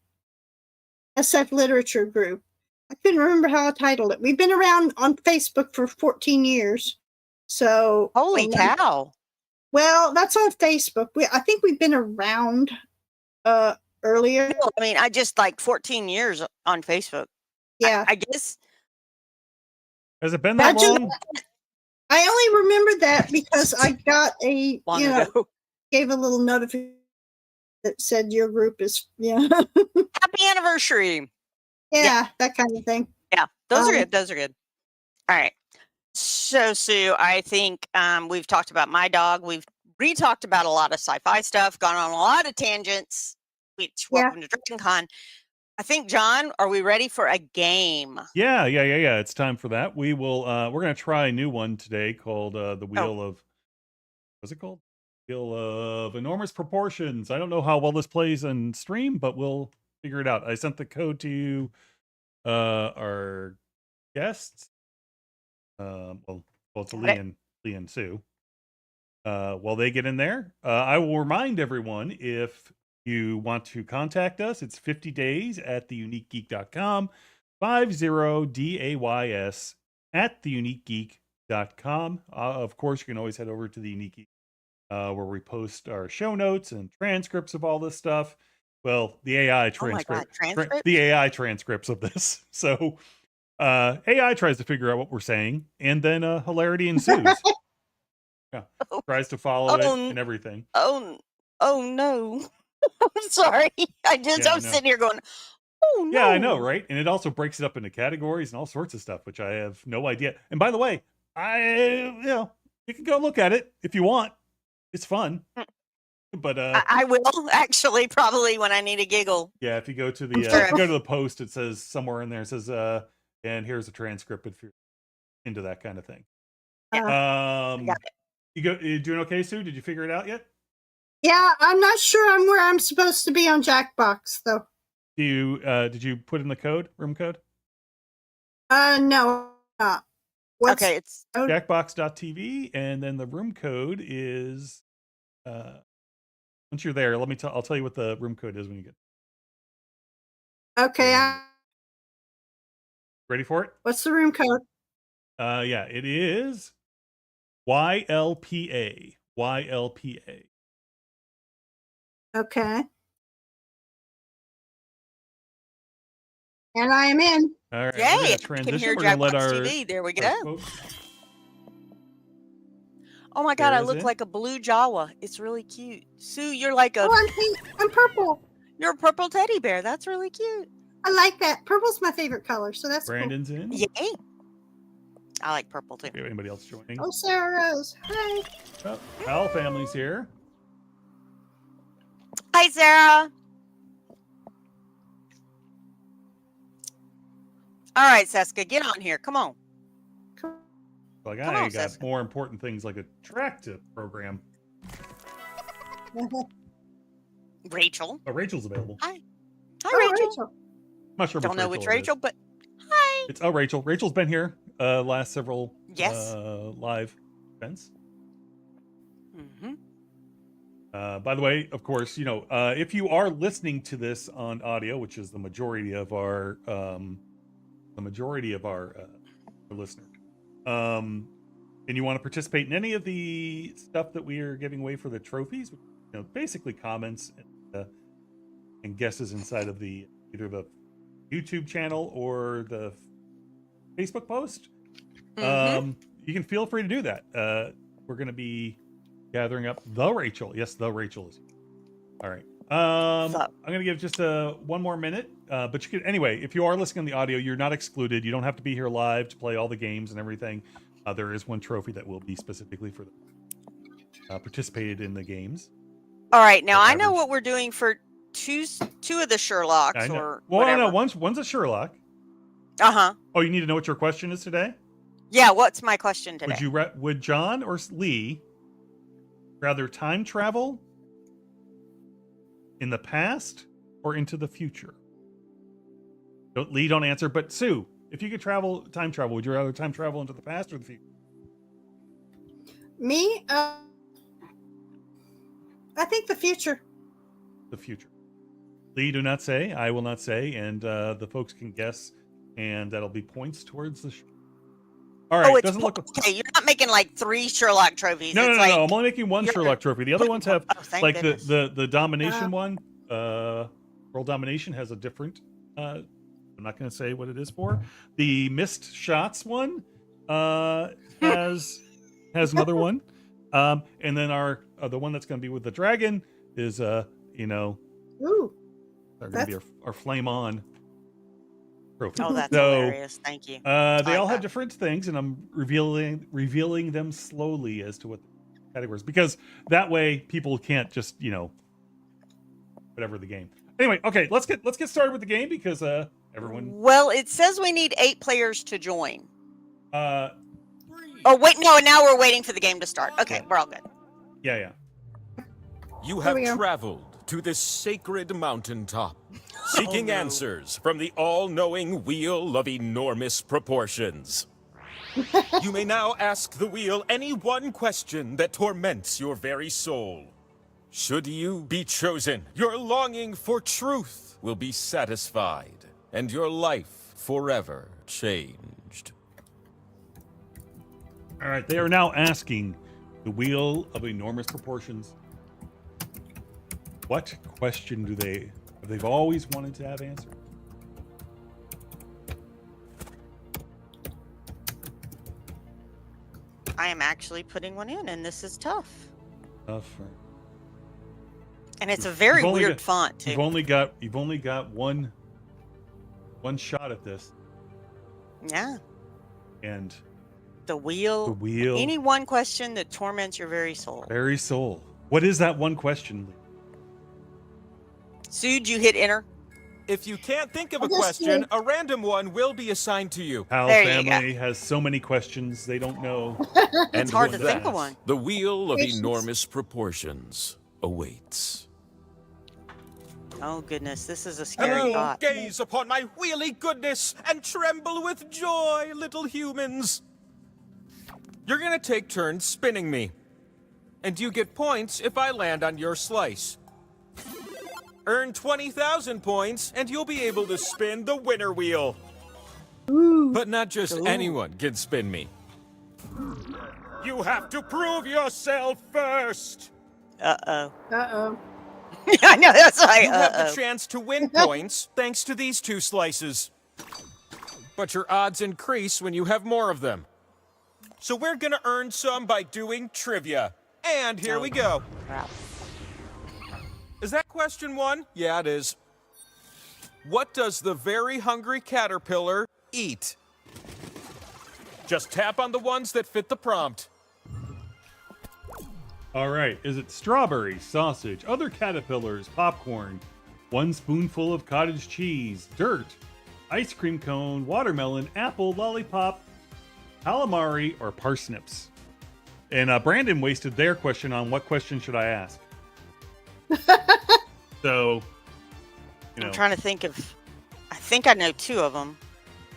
SF Literature Group. I couldn't remember how I titled it. We've been around on Facebook for 14 years. So holy cow. Well, that's on Facebook. I think we've been around earlier. No, I mean, I just like 14 years on Facebook. Yeah. I guess. Has it been that long? I only remember that because I got ago. Gave a little notification that said your group is, happy anniversary. Yeah, that kind of thing. Yeah, those are good. Those are good. All right. So, Sue, I think we've talked about my dog. We've re-talked about a lot of sci-fi stuff, gone on a lot of tangents, which welcome to DragonCon. I think, John, are we ready for a game? Yeah. It's time for that. We're going to try a new one today called the Wheel of, what's it called? Wheel of Enormous Proportions. I don't know how well this plays on stream, but we'll figure it out. I sent the code to our guests. Well, to Leigh and Sue. while they get in there, I will remind everyone, if you want to contact us, it's 50 days at theuniquegeek.com, 50days at theuniquegeek.com. Of course, you can always head over to the Unique Geek, where we post our show notes and transcripts of all this stuff. Well, the AI the AI transcripts of this. So AI tries to figure out what we're saying, and then hilarity ensues. Yeah, tries to follow it and everything. Oh no. I'm sorry. I'm sitting here going, oh no. Yeah, I know, right? And it also breaks it up into categories and all sorts of stuff, which I have no idea. And by the way, you can go look at it if you want. It's fun. But I will actually, probably, when I need a giggle. Yeah, if you go to the if you go to the post, it says somewhere in there, it says and here's a transcript if you're into that kind of thing. I got it. You doing okay, Sue? Did you figure it out yet? Yeah, I'm not sure I'm where I'm supposed to be on Jackbox though. Did you put in the code, room code? No. Okay, it's Jackbox.tv, and then the room code is once you're there, I'll tell you what the room code is when you get. Okay. Ready for it? What's the room code? Yeah, it is YLPA. YLPA. Okay. And I am in. All right. Yay! Can hear Jackbox TV. There we go. Oh my God! I look like a blue Jawa. It's really cute. Sue, you're like a. Oh, I'm pink. I'm purple. You're a purple teddy bear. That's really cute. I like that. Purple's my favorite color, so that's Brandon's in. Yay! I like purple too. Do you have anybody else joining? Oh, Sarah Rose. Hi. Oh, Al family's here. Hi, Sarah. All right, Seska, get on here. Come on. Like, I got more important things like a track to program. Rachel. Oh, Rachel's available. Hi. Hi, Rachel. I'm not sure. Don't know which Rachel, but hi. It's Rachel. Rachel's been here last several live events. Mm-hmm. By the way, of course, if you are listening to this on audio, which is the majority of our listeners, and you want to participate in any of the stuff that we are giving away for the trophies, basically comments and guesses inside of either the YouTube channel or the Facebook post, you can feel free to do that. We're going to be gathering up the Rachel. Yes, the Rachel is here. All right. I'm going to give just one more minute, but you can anyway. If you are listening on the audio, you're not excluded. You don't have to be here live to play all the games and everything. There is one trophy that will be specifically for the participated in the games. All right, now I know what we're doing for two of the Sherlocks. Or no, one's a Sherlock. Oh, you need to know what your question is today? Yeah, what's my question today? Would John or Leigh rather time travel in the past or into the future? Leigh, don't answer, but Sue, if you could time travel, would you rather time travel into the past or the future? Me? I think the future. The future. Leigh, do not say. I will not say, and the folks can guess, and that'll be points towards the. All right. Doesn't look okay. You're not making like 3 Sherlock trophies. No. I'm only making 1 Sherlock trophy. The other ones have like the domination one. World domination has a different. I'm not going to say what it is for. The missed shots one has another one. And then the one that's going to be with the dragon is Ooh, they're going to be our flame on trophy. Oh, that's hilarious! Thank you. They all have different things, and I'm revealing them slowly as to what the categories, because that way people can't just whatever the game. Anyway, okay, let's get started with the game because everyone. Well, it says we need 8 players to join. Oh wait, no! Now we're waiting for the game to start. Okay, we're all good. Yeah. You have traveled to this sacred mountaintop, seeking answers from the all-knowing wheel of enormous proportions. You may now ask the wheel any one question that torments your very soul. Should you be chosen, your longing for truth will be satisfied, and your life forever changed. All right, they are now asking the wheel of enormous proportions. What question do they've always wanted to have answered? I am actually putting one in, and this is tough. Tough. And it's a very weird font too. You've only got one shot at this. Yeah. And the wheel. Any one question that torments your very soul. Very soul. What is that one question, Lee? Sue, did you hit enter? If you can't think of a question, a random one will be assigned to you. Hal family has so many questions they don't know. It's hard to think of one. The wheel of enormous proportions awaits. Oh goodness, this is a scary thought. Gaze upon my wheelie goodness and tremble with joy, little humans. You're gonna take turns spinning me. And you get points if I land on your slice. Earn 20,000 points, and you'll be able to spin the winner wheel. Ooh. But not just anyone can spin me. You have to prove yourself first. Uh-oh. Uh-oh. I know, that's right. You have the chance to win points thanks to these 2 slices. But your odds increase when you have more of them. So we're gonna earn some by doing trivia. And here we go. Crap. Is that question 1? Yeah, it is. What does the very hungry caterpillar eat? Just tap on the ones that fit the prompt. All right. Is it strawberry, sausage, other caterpillars, popcorn, 1 spoonful of cottage cheese, dirt, ice cream cone, watermelon, apple, lollipop, calamari, or parsnips? And Brandon wasted their question on what question should I ask? So, you know. I'm trying to think of. I think I know 2 of them.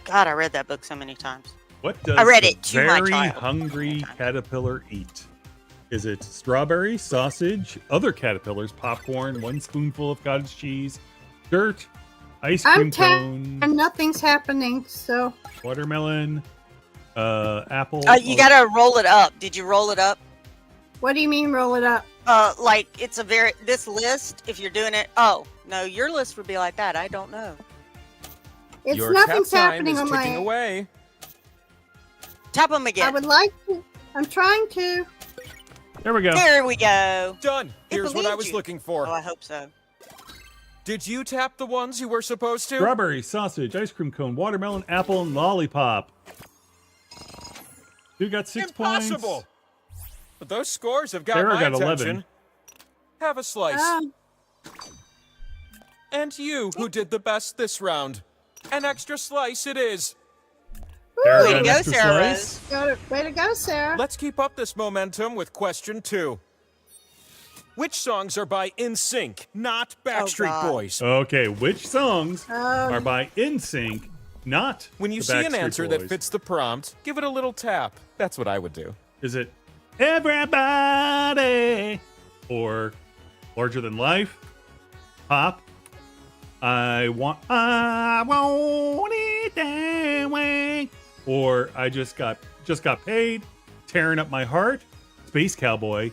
God, I read that book so many times. What does I read the it to my very child. hungry caterpillar eat? Is it strawberry, sausage, other caterpillars, popcorn, 1 spoonful of cottage cheese, dirt, ice cream cone, and nothing's happening, so. watermelon, apple? You gotta roll it up. Did you roll it up? What do you mean roll it up? Like it's this list, if you're doing it. Oh, no, your list would be like that. I don't know. It's Your nothing's tap time happening is on ticking my. away. Tap them again. I would like to. I'm trying to. There we go. There we go. Done. Here's what I believed was you. looking for. Oh, I hope so. Did you tap the ones you were supposed to? Strawberry, sausage, ice cream cone, watermelon, apple, and lollipop. You got 6 Impossible. points. But those scores have got Sarah my got attention. 11. Have a slice. And you, who did the best this round. An extra slice it is. Sarah Way got to an go, extra Sarah slice. Way to go, Sarah. Let's keep up this momentum with question 2. Which songs are by NSYNC, not Backstreet God. Boys? Okay, which songs are by NSYNC, not When you the see an Backstreet answer Boys? that fits the prompt, give it a little tap. That's what I would do. Is it Everybody or Larger Than Life? Pop? I want it that way. Or I just got paid, tearing up my heart. Space Cowboy.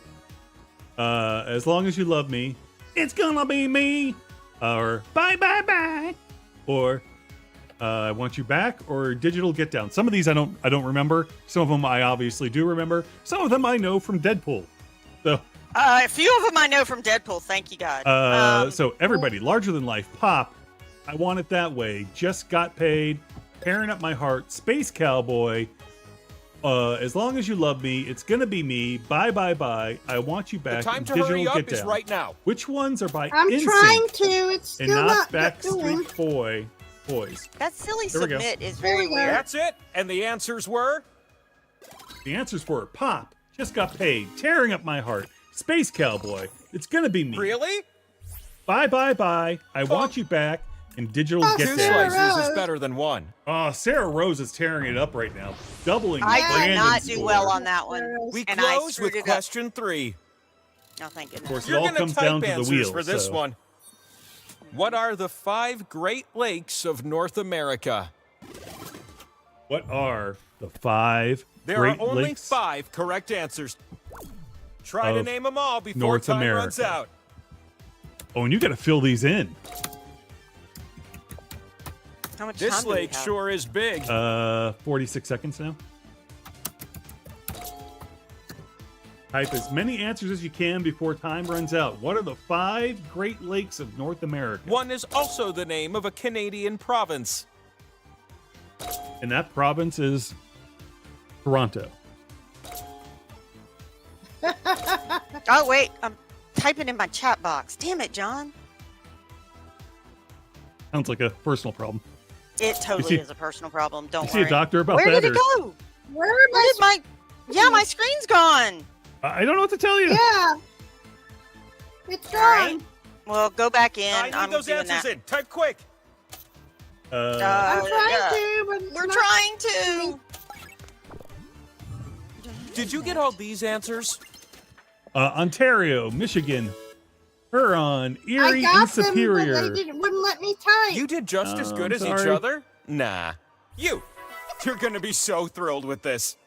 As long as you love me, it's gonna be me. Or bye bye bye. Or I want you back. Or Digital Get Down. Some of these I don't remember. Some of them I obviously do remember. Some of them I know from Deadpool. So A few of them I know from Deadpool. Thank you, God. so everybody, Larger Than Life, Pop, I Want It That Way, Just Got Paid, Tearing Up My Heart, Space Cowboy, As Long As You Love Me, It's Gonna Be Me, Bye Bye Bye, I Want You Back, The time to Digital hurry up Get is Down. right now. Which ones are by I'm NSYNC trying to. It's and still not not doing. Backstreet Boys? That silly There we go. submit is very There we go. weird. That's it. And the answers were? The answers were Pop, Just Got Paid, Tearing Up My Heart, Space Cowboy, It's Gonna Be Me, Really? Bye Bye Bye, I Want You Back, And digital Oh, get Two there. slices is Rose. better than one. Oh, Sarah Rose is tearing it up right now, doubling I Brandon's did not do score. well on that one. We And I close screwed with it up. question 3. Oh, thank Of goodness. course, it You're all going to comes down type to the answers wheel. for this so. one. What are the 5 Great Lakes of North America? What are the 5 There Great are only Lakes 5 correct answers. Try to of name them all before North time America? runs out. Oh, and you got to fill these in. How much This time do we lake have? sure is big. 46 seconds now. Type as many answers as you can before time runs out. What are the 5 Great Lakes of North America? One is also the name of a Canadian province. And that province is Toronto. Oh, wait. I'm typing in my chat box. Damn it, John. Sounds like a personal problem. It totally see- is a personal problem. Don't You see worry. a doctor about Where that? did it or- go? Where am Where I? did my... Yeah, my screen's gone. I don't know what to tell you. Yeah. It's All right. gone. Well, go back in. I need I'm those doing answers that. in. Type quick. I'm trying yeah. to, but it's We're not- trying to. Did you get all these answers? Ontario, Michigan, Huron, I Erie, and got them, Superior. but they wouldn't let me type. You did just as good as each sorry. other? Nah. You're gonna be so thrilled with this.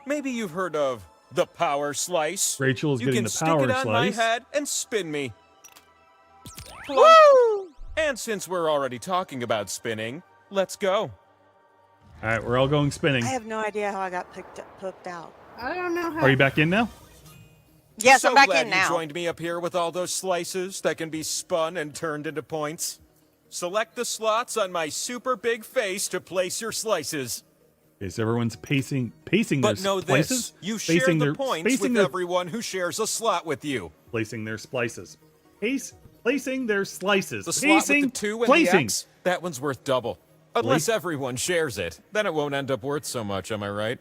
Maybe you've heard of the power slice. Rachel is You getting can the stick power it on my slice. head and spin me. Woo! And since we're already talking about spinning, let's go. All right, we're all going spinning. I have no idea how I got pooped out. I don't know how. Are you back in now? Yes, so I'm back glad in you now. joined me up here with all those slices that can be spun and turned into points. Select the slots on my super big face to place your slices. Okay, so everyone's pacing But their know splices. this, you share Spacing the their- points spacing with their- everyone who shares a slot with you. Placing their splices. Placing their slices. The slot with Pacing, the 2 and placing. the X, that one's worth double. Unless everyone shares it. Then it won't end up worth so much, am I right?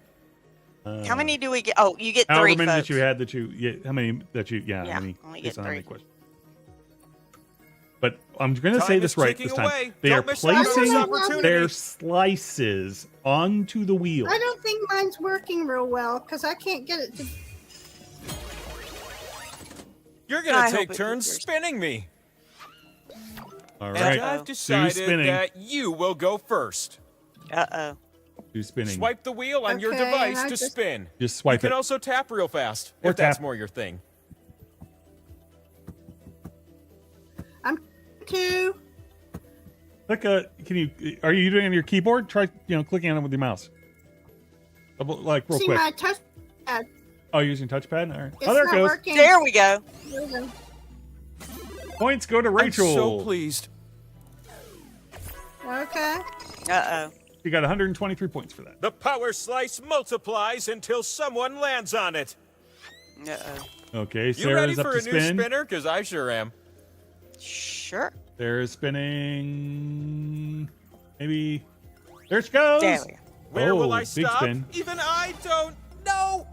How many do we get? Oh, you get However 3, many folks. that you had that you how many that you Yeah, how many only based get on how many 3. questions. But I'm going to say Time this is right ticking this time. away. They Don't are miss out on this placing opportunity. their slices onto the wheel. I don't think mine's working real well because I can't get it to. You're I gonna hope take it turns figures. spinning me. All And right, I've Sue's decided spinning. that you will go first. Uh-oh. Sue's spinning. Swipe the wheel on your Okay, device and I to just- spin. Just You swipe can it. also tap real fast, Or if that's tap. more your thing. I'm 2. Click are you doing it on your keyboard? Try clicking on it with your mouse. Like real See quick. my touch pad. Oh, you're using touchpad? All right. It's Oh, there it not goes. working. There we go. There we go. Points go to Rachel. I'm so pleased. Okay. Uh-oh. You got 123 points for that. The power slice multiplies until someone lands on it. Uh-oh. Okay, You Sarah's ready up for to a new spin. spinner? Because I sure am. Sure. Sarah's spinning. Maybe. There she goes. There we go. Where Oh, will I big stop? spin. Even I don't know.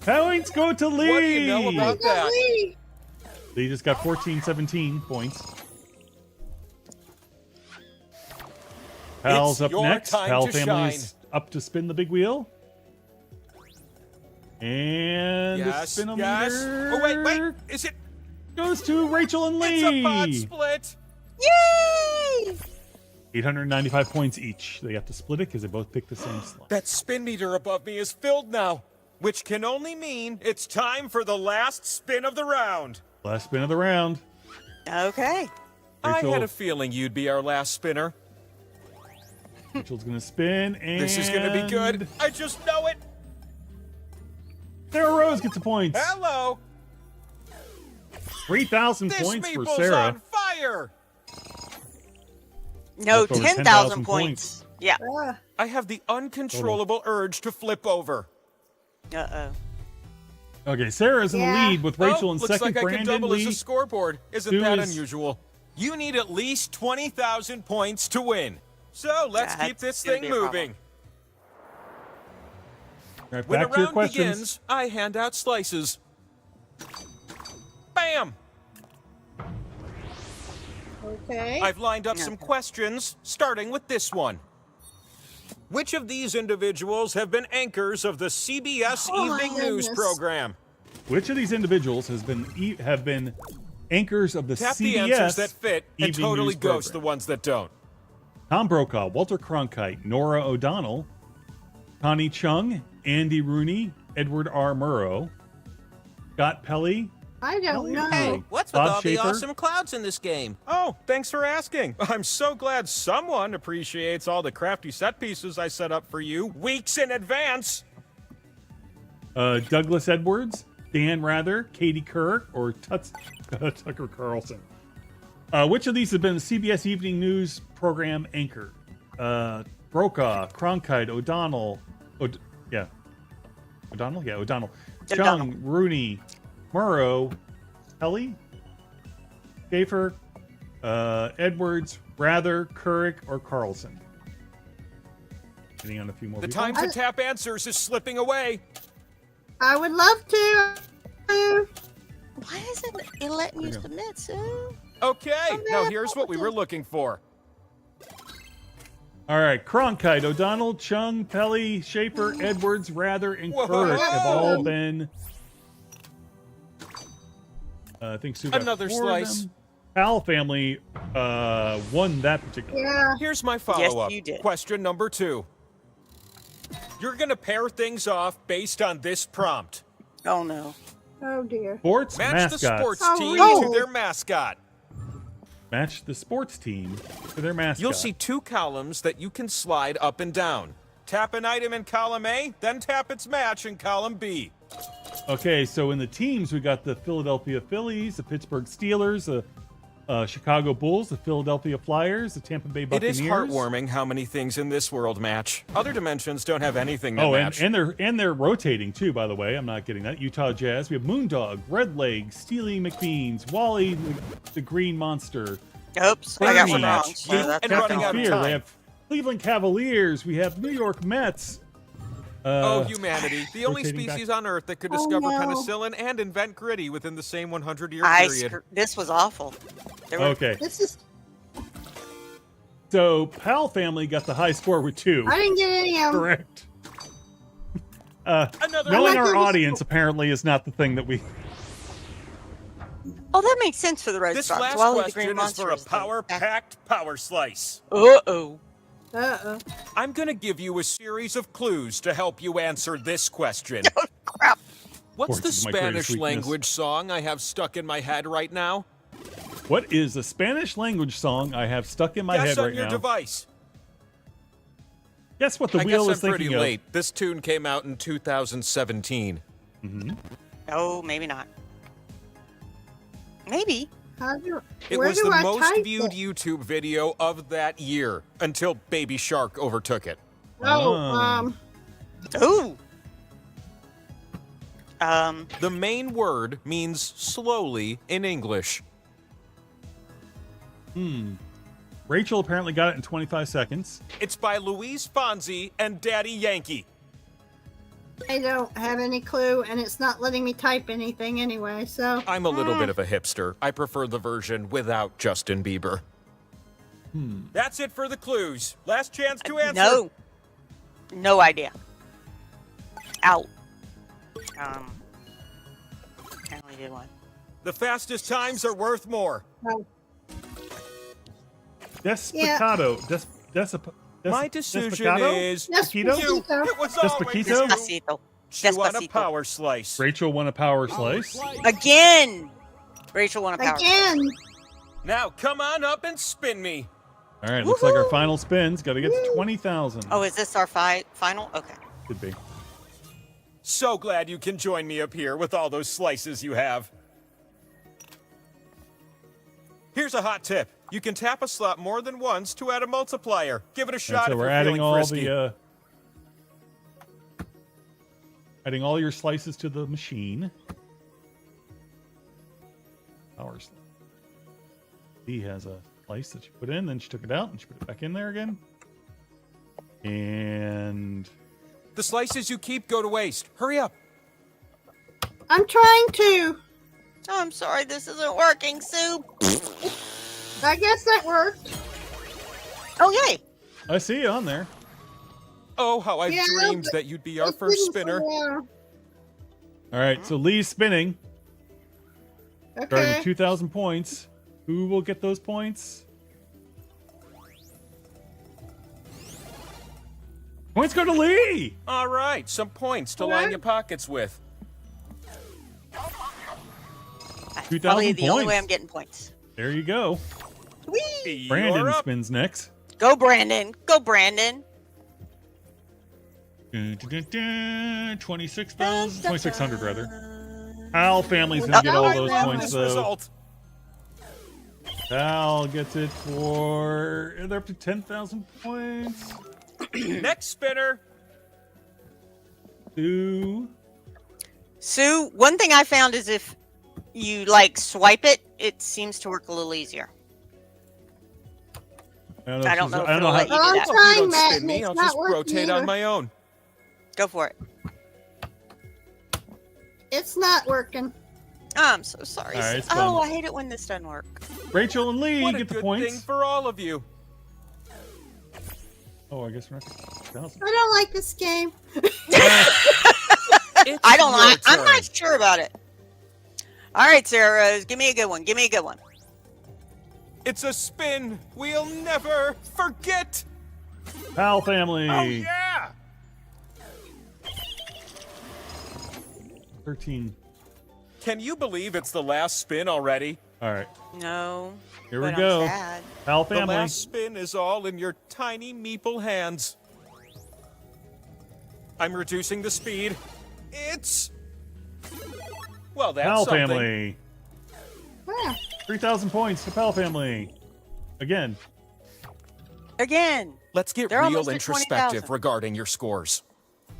Points go to Lee. What do you know about that? Lee. Lee just got 17 points. Pal's It's up your next. time Pal to family's up to spin the big wheel. And the Yes, spinometer yes. Oh, wait. Is it? goes to Rachel and It's a pod Lee. split. Yay! 895 points each. They have to split it because they both picked the same slot. That spin meter above me is filled now, which can only mean it's time for the last spin of the round. Last spin of the round. Okay. I Rachel. had a feeling you'd be our last spinner. Rachel's gonna spin, and This is gonna be good. I just know it. Sarah Rose gets a point. Hello. 3,000 This points for meeple's Sarah. on fire. No, That's over 10,000 10,000 points. Yeah. I have the uncontrollable urge to flip over. Uh-oh. Okay, Sarah's in the Yeah. lead with Rachel oh, in looks second. like I can Brandon, double Lee. as a scoreboard. Isn't Sue that is- unusual? You need at least 20,000 points to win. So let's keep That's this gonna thing be a problem. moving. Right, When a back to your round questions. begins, I hand out slices. Bam! Okay. I've lined up some questions, starting with this one. Which of these individuals have been anchors of the CBS Evening News program? Which of these individuals have been anchors of the Tap CBS the answers that fit and Evening totally News ghost the program? ones that don't. Tom Brokaw, Walter Cronkite, Nora O'Donnell, Connie Chung, Andy Rooney, Edward R. Murrow, Scott Pelley. I don't know. Hey, what's with Bob all the Schaefer? awesome clouds in this game? Oh, thanks for asking. I'm so glad someone appreciates all the crafty set pieces I set up for you weeks in advance. Douglas Edwards, Dan Rather, Katie Couric, or Tucker Carlson. Which of these have been the CBS Evening News program anchor? Brokaw, Cronkite, O'Donnell. O'Donnell? Yeah, O'Donnell. Chung, Rooney, Murrow, Pelley, Schaefer, Edwards, Rather, Couric, or Carlson. Getting on a few more. The people. time to tap answers is slipping away. I would love to. Why isn't it letting you submit, Sue? Okay, now here's what we were looking for. All right, Cronkite, O'Donnell, Chung, Pelley, Schaefer, Edwards, Rather, and Whoa. Couric have all been. I think Sue got Another 4 of slice. them. Powell family won that particular. Yeah. Here's my follow-up. you did. Question number 2. You're going to pair things off based on this prompt. Oh, no. Oh dear. Sports Match mascots. the sports Oh, team really? to their mascot. Match the sports team to their mascot. You'll see 2 columns that you can slide up and down. Tap an item in column A, then tap its match in column B. Okay, so in the teams, we got the Philadelphia Phillies, the Pittsburgh Steelers, the Chicago Bulls, the Philadelphia Flyers, the Tampa Bay It Buccaneers. is heartwarming how many things in this world match. Other dimensions don't have anything that match. and they're rotating too. By the way, I'm not getting that. Utah Jazz. We have Moondog, Red Leg, Steely McBeans, Wally the Green Monster, Oops, I got one Bernie, wrong. So and that's running Captain out of Fear. time. We have Cleveland Cavaliers. We have New York Mets. Oh, humanity. The only rotating species back. on Earth that could discover no. penicillin and invent gritty within the same 100-year I period. this was awful. There were- Okay, This is. so Powell family got the high score with 2. I didn't get any of them. Correct. Another Knowing like our this. audience apparently is not the thing that we. Oh, that makes sense for the Red This Sox. last Wally the Green question is for Monster a is the- power-packed power slice. Uh-oh. Uh-oh. I'm going to give you a series of clues to help you answer this question. Crap. What's the Sports is my greatest Spanish weakness. language song I have stuck in my head right now? What is the Spanish language song I have stuck in my Guess head on right your now? device. Guess what the I wheel guess is I'm pretty thinking late. This tune came out in 2017. No, maybe not. Maybe. It Where was do the I most type viewed it? YouTube video of that year until Baby Shark overtook it. Oh, Ooh. The main word means slowly in English. Rachel apparently got it in 25 seconds. It's by Luis Fonsi and Daddy Yankee. I don't have any clue, and it's not letting me type anything anyway, so. I'm a little bit of a hipster. I prefer the version without Justin Bieber. That's it for the clues. Last chance to answer. No. No idea. Out. I only did one. The fastest times are worth more. Despacito. My decision Despacito? is Despacito? you. It was always Despacito? Despacito. Chew on a Despacito. power slice. Rachel won a power slice. Again. Rachel won a power. Again. Now come on up and spin me. All right, looks like our final spin's got to get to 20,000. Oh, is this our final? Okay. Could be. So glad you can join me up here with all those slices you have. Here's a hot tip. You can tap a slot more than once to add a multiplier. Give it a shot So if we're you're adding feeling all frisky. adding all your slices to the machine. Power slice. Lee has a slice that she put in, then she took it out and she put it back in there again. And The slices you keep go to waste. Hurry up. I'm trying to. Oh, I'm sorry, this isn't working, Sue. I guess that worked. Oh, yay. I see you on there. Oh, how I've Yeah, dreamed but that you'd be our It first didn't spinner. for- All right, so Lee's spinning. Starting Okay. with 2,000 points. Who will get those points? Points go to Lee! All right, some points to line your pockets with. 2,000 Probably the only way points. I'm getting points. There you go. Whee! Brandon You're up. spins next. Go, Brandon. Go, Brandon. 2,600 rather. Hal family's gonna get all those points This though. result. Hal gets it for they're up to 10,000 points. Next spinner. Sue. Sue, one thing I found is if you like swipe it, it seems to work a little easier. I don't know if it'll let you do I'm that. Oh, trying, you don't Matt, spin and me. it's I'll not just working rotate either. on my own. Go for it. It's not working. I'm so sorry. All right, Sue. it's fun. Oh, I hate it when this doesn't work. Rachel and Lee What a get the good points. thing for all of you. Oh, I guess we're not 1,000. I don't like this game. I don't like. your I'm turn. not sure about it. All right, Sarah Rose, give me a good one. Give me a good one. It's a spin we'll never forget. Hal family. Oh yeah. 13. Can you believe it's the last spin already? All right. No. Here we but go. I'm sad. Hal The family. last spin is all in your tiny meeple hands. I'm reducing the speed. It's well, that's Hal something. family. Yeah. 3,000 points to Pal family. Again. Again. Let's get They're real almost at introspective 20,000. regarding your scores.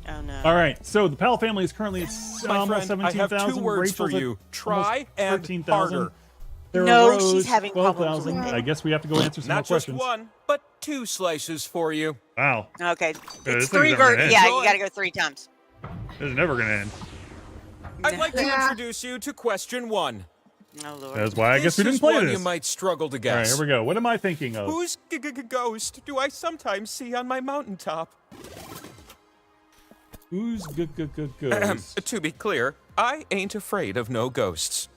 Oh no. All right. So the Pal family is currently at My almost friend, I have 17,000. two words for Rachel's at you. Try almost and 13,000. harder. Sarah No, Rose, she's having problems 12,000. with it. I guess we have to go answer some more Not just questions. one, but two slices for you. Wow. Okay. this It's thing's three never gonna versions. end. Yeah, Joy. you got to go 3 times. This is never going to end. I'd like to Yeah. introduce you to question one. Oh lord. That's why I guess we This didn't is play one this. you might struggle to All right, guess. here we go. What am I thinking of? Whose ghost do I sometimes see on my mountaintop? Who's ghost? To be clear, I ain't afraid of no ghosts.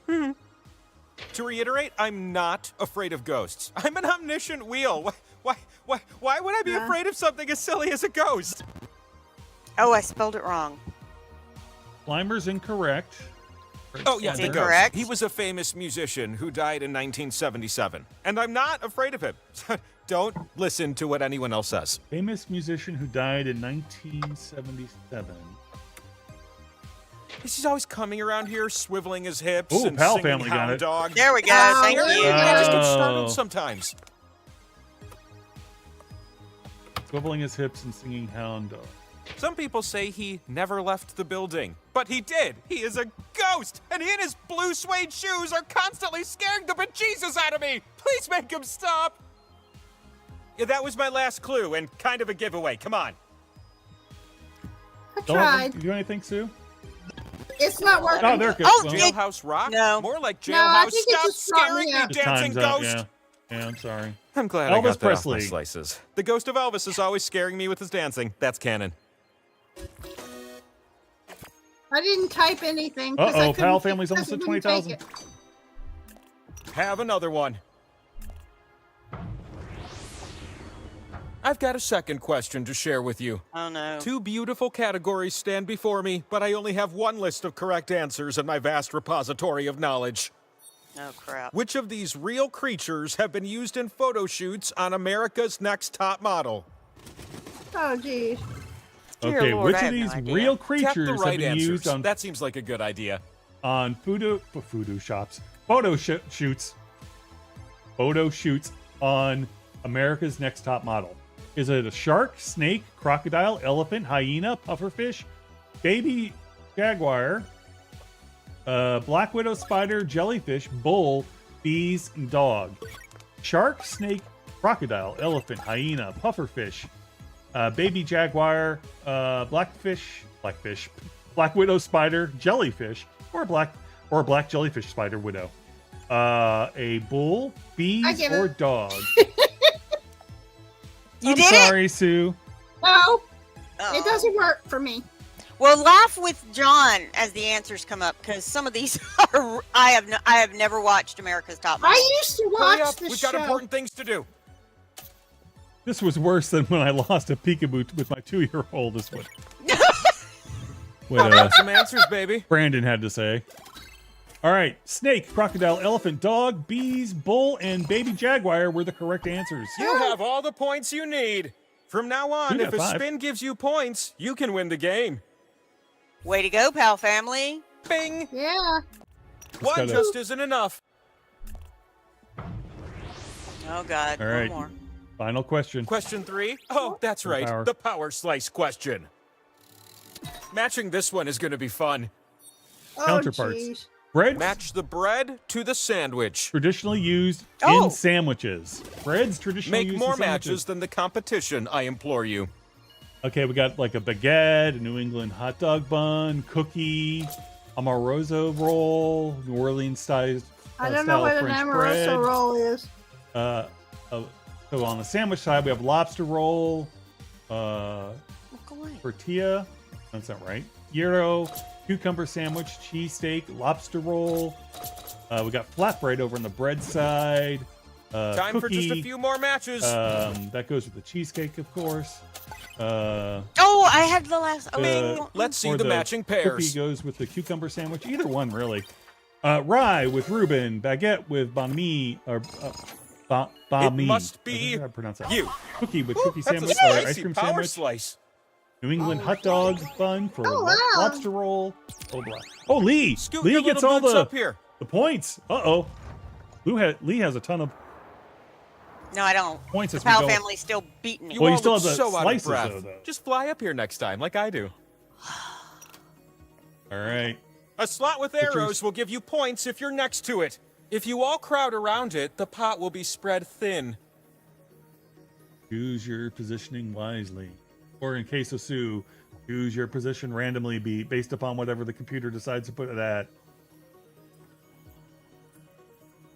To reiterate, I'm not afraid of ghosts. I'm an omniscient wheel. Why would I be afraid of something as silly as a ghost? Oh, I spelled it wrong. Climber's incorrect. Oh, yeah, It's the incorrect. ghost. He was a famous musician who died in 1977. And I'm not afraid of him. Don't listen to what anyone else says. Famous musician who died in 1977. He's always coming around here, swiveling his hips Ooh, and Pal singing family got Hound it. Dog. There we go. Oh, Thank there you. you I just get Oh. startled sometimes. Swiveling his hips and singing Hound Dog. Some people say he never left the building, but he did. He is a ghost, and he and his blue suede shoes are constantly scaring the bejesus out of me. Please make him stop. Yeah, that was my last clue and kind of a giveaway. Come on. I Don't have tried. to do anything, Sue? It's not working. Oh, there it goes. Oh, Well, it- Jailhouse Rock? No. More like No, I Jailhouse. think it Stop just brought scaring me me, up. the dancing time's out, ghost. yeah, I'm sorry. I'm glad I Elvis got that off my Presley. slices. The ghost of Elvis is always scaring me with his dancing. That's canon. I didn't type anything. 'cause I Uh-oh, couldn't Pal think- family's almost at because it wouldn't 20,000. take it. Have another one. I've got a second question to share with you. Oh no. Two beautiful categories stand before me, but I only have one list of correct answers in my vast repository of knowledge. Oh crap. Which of these real creatures have been used in photo shoots on America's Next Top Model? Oh, geez. Dear Okay, Lord, which I of have no these idea. real Tap creatures the have right been answers. used on That seems like a good idea. photo shoots on America's Next Top Model? Is it a shark, snake, crocodile, elephant, hyena, pufferfish, baby jaguar, black widow spider, jellyfish, bull, bees, and dog? Shark, snake, crocodile, elephant, hyena, pufferfish, baby jaguar, black widow spider, jellyfish, or black jellyfish spider widow. A bull, bees, get or it. dog? You I'm did it? sorry, Sue. No, Oh. it doesn't work for me. Well, laugh with John as the answers come up because some of these are I have never watched America's Top Model. I used to Hurry watch up, the we've show. got important things to do. This was worse than when I lost a peekaboo with my 2-year-old. Is what Got some answers, baby. Brandon had to say. All right, snake, crocodile, elephant, dog, bees, bull, and baby jaguar were the correct answers. You have all the points you need. From now on, You if got a 5. spin gives you points, you can win the game. Way to go, pal family. Bing! Yeah. One gotta- just isn't enough. Oh God, All right. one more. Final question. Question 3. Oh, that's right. Power. The power slice question. Matching this one is going to be fun. Oh, Counterparts. geez. Bread Match the bread to the sandwich. traditionally used Oh. in sandwiches. Bread's traditionally Make used more in sandwiches. matches than the competition, I implore you. Okay, we got like a baguette, a New England hot dog bun, cookie, amoroso roll, New Orleans style. I don't know style what an French Amoroso bread. roll is. So on the sandwich side, we have lobster roll, Walk away. tortilla. That's not right. Gyro, cucumber sandwich, cheesesteak, lobster roll. We got flatbread over on the bread side. Time for just a cookie. few more matches. That goes with the cheesecake, of course. Oh, I had the last. Oh, Uh, Let's see or the matching Cookie pairs. goes with the cucumber sandwich. Either one, really. Rye with Reuben. Baguette with banh mi. Or banh mi. must be How do I pronounce that? you. Cookie with Ooh, cookie that's a sandwich or ice spicy cream power sandwich. slice. New England hot dog bun for Oh, wow. lobster roll. Oh, blah. Oh, Lee. Scoot Lee your gets little all boots the up here. points. Uh-oh. Lee has a ton of no, I don't. points The as we pal go. family's still beating me. You Well, you all still look have the so out of slices, breath. though. Just fly up here next time, like I do. All right. A slot with arrows will give you points if you're next to it. If you all crowd around it, the pot will be spread thin. Choose your positioning wisely. Or in case of Sue, choose your position randomly based upon whatever the computer decides to put it at.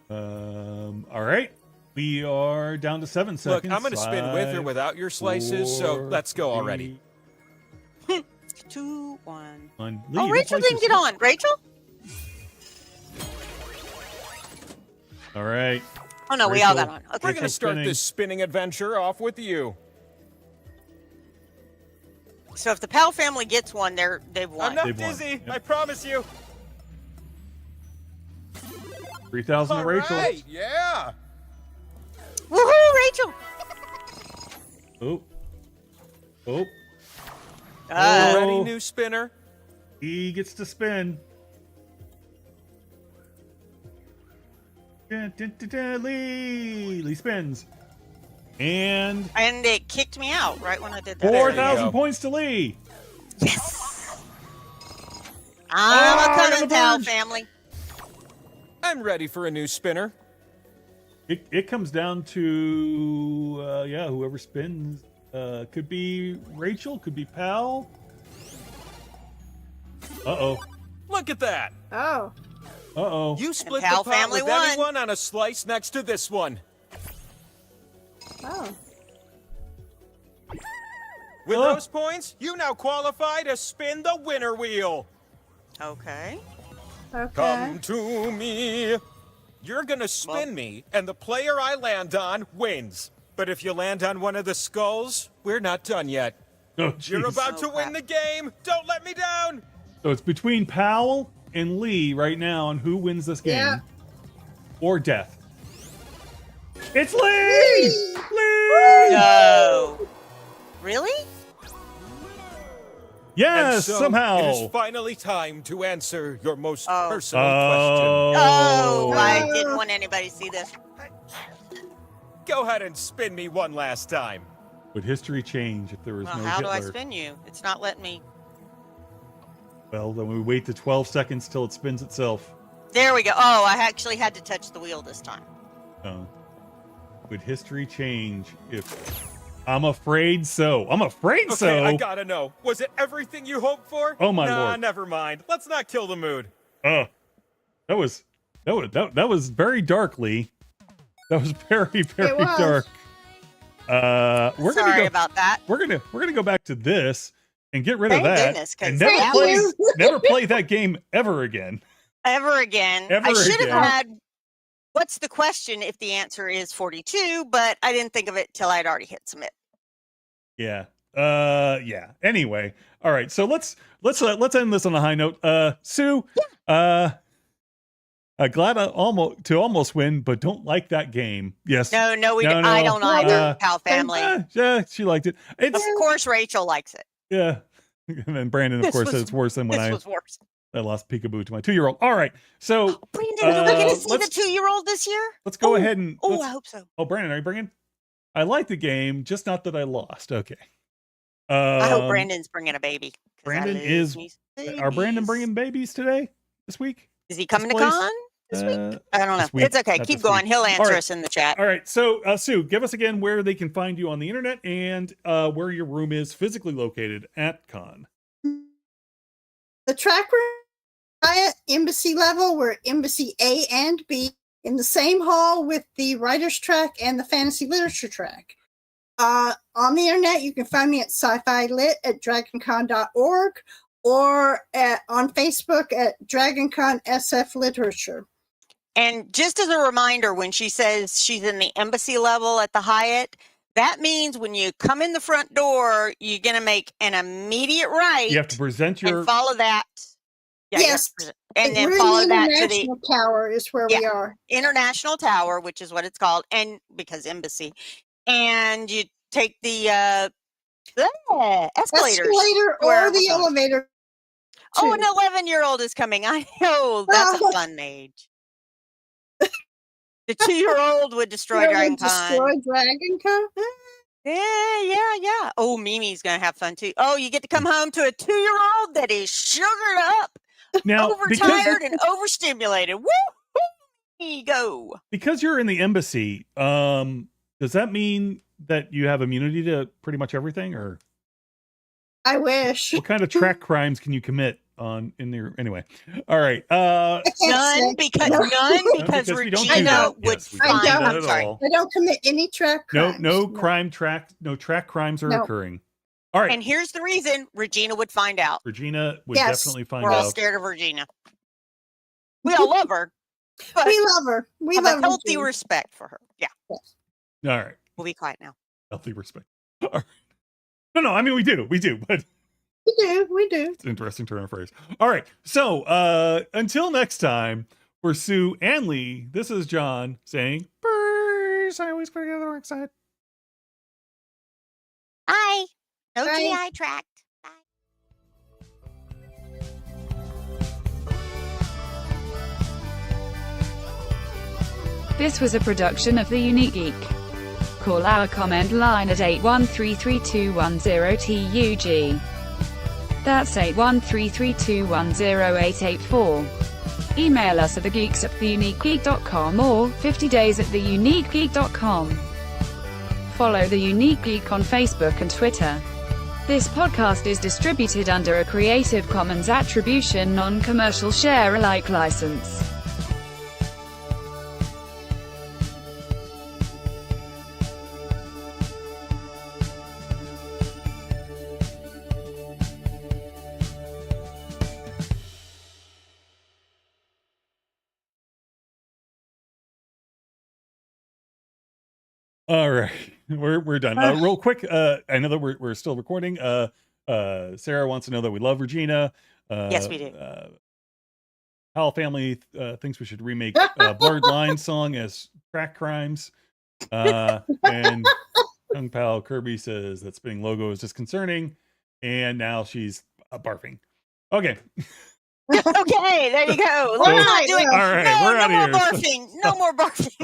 All right. We are down to 7 seconds. Look, I'm going to spin with or 5, without your slices, so 4, let's go already. 2, 1. 1. Oh, Rachel didn't get on. Rachel? All right. Oh no, we all got Rachel. on. We're Okay. going to start spinning. this spinning adventure off with you. So if the pal family gets one, they've won. I'm not They've won. dizzy, Yep. I promise you. 3,000 to All Rachel. right, yeah. Woohoo, Rachel! Oh. Oh. Uh, Ready, Oh. new spinner? He gets to spin. Dun, dun, dun, dun, Lee spins. And and it kicked me out right when I did that. 4,000 go. points to Lee. Yes! I'm Oh, a on coming, the pal verge. family. I'm ready for a new spinner. It comes down to whoever spins. Could be Rachel, could be Pal. Uh-oh. Look at that. Oh. Uh-oh. You split the Pal pot family with won. anyone on a slice next to this one. Oh. With Oh. those points, you now qualify to spin the winner wheel. Okay. Okay. Come to me. You're gonna spin me, and the player I land on wins. But if you land on one of the skulls, we're not done yet. Oh, You're jeez. about to Oh, win crap. the game. Don't let me down. So it's between Pal and Lee right now on who wins this game. Yeah. Or death. It's Lee! Lee! No. Really? Yes, And so somehow. it is finally time to answer your most Oh. personal Oh, I No. didn't want anybody to see this. question. Go ahead and spin me one last time. Would history change if there was Well, no how do Hitler? I spin you? It's not letting me. Well, then we wait the 12 seconds till it spins itself. There we go. Oh, I actually had to touch the wheel this time. Oh. Would history change if... I'm afraid so. I'm afraid Okay, so. I gotta know. Was it everything you hoped for? Oh, my nah, lord. never mind. Let's not kill the mood. That was That was very dark, Lee. That was very, very was. dark. We're Sorry gonna go, about that. We're gonna go back to this and get rid Thank of that. goodness, 'cause and that was- never play that game ever again. Ever again. Ever I should again. have had what's the question if the answer is 42, but I didn't think of it till I'd already hit submit. Yeah. Yeah. Anyway, all right. So let's end this on a high note. Sue, glad I almost win, but don't like that game. Yes. No, No. I don't either, pal family. Yeah, she liked it. Of course Rachel likes it. Yeah. And then Brandon, of course, said it's worse than when This was worse. I lost Peekaboo to my 2-year-old. All right. So Brandon, are we going to see the 2-year-old this year? Let's go ahead and I hope so. Oh, Brandon, are you bringing? I like the game, just not that I lost. Okay. I hope Brandon's bringing a baby. Brandon is. Are Brandon bringing babies today? This week? Is he coming to con this week? I don't know. Week, it's okay. Keep going. He'll answer us in the chat. All right. So, Sue, give us again where they can find you on the internet and where your room is physically located at con. The track room at Embassy level. We're Embassy A and B in the same hall with the writer's track and the fantasy literature track. On the internet, you can find me at Sci-Fi Lit at dragoncon.org or on Facebook at DragonCon SF Literature. And just as a reminder, when she says she's in the embassy level at the Hyatt, that means when you come in the front door, you're going to make an immediate right. You have to present your... And follow that. Yeah, yes. And then follow that to the... International Tower is where we are. International Tower, which is what it's called, and because embassy. And you take the escalator or the elevator. Oh, an 11-year-old is coming. I know. That's a fun age. The 2-year-old would destroy DragonCon. Destroy DragonCon? Yeah. Oh, Mimi's going to have fun too. Oh, you get to come home to a 2-year-old that is sugared up, now, overtired, and overstimulated. Woo! Go. Because you're in the embassy, does that mean that you have immunity to pretty much everything, or? I wish. What kind of track crimes can you commit in your anyway? All right. None because Regina would find. I'm sorry. I don't commit any track crimes. No track crimes are occurring. All right. And here's the reason: Regina would find out. Regina would definitely find out. We're all scared of Regina. We all love her. But we love her. We have love a healthy Regina. respect for her. Yeah. All right. We'll be quiet now. Healthy respect. All right. No, I mean we do, but we do. It's an interesting turn of phrase. All right. So until next time, for Sue and Lee, this is John saying, "Burrs, I always put together the wrong side." Bye. No Bye. GI tract. This was a production of The Unique Geek. Call our comment line at 8133210TUG. That's 81332108884. Email us at thegeeks@theuniquegeek.com or 50days@theuniquegeek.com. Follow The Unique Geek on Facebook and Twitter. This podcast is distributed under a Creative Commons Attribution Non-Commercial Share-alike license. All right, we're done. Real quick, I know that we're still recording. Sarah wants to know that we love Regina. Yes, we do. Howell family thinks we should remake Blurred Lines song as track crimes. And young pal Kirby says that spinning logo is disconcerting, and now she's barfing. Okay. Okay, there you go. We're not doing. All right, No, we're no out more of here. barfing. No more barfing.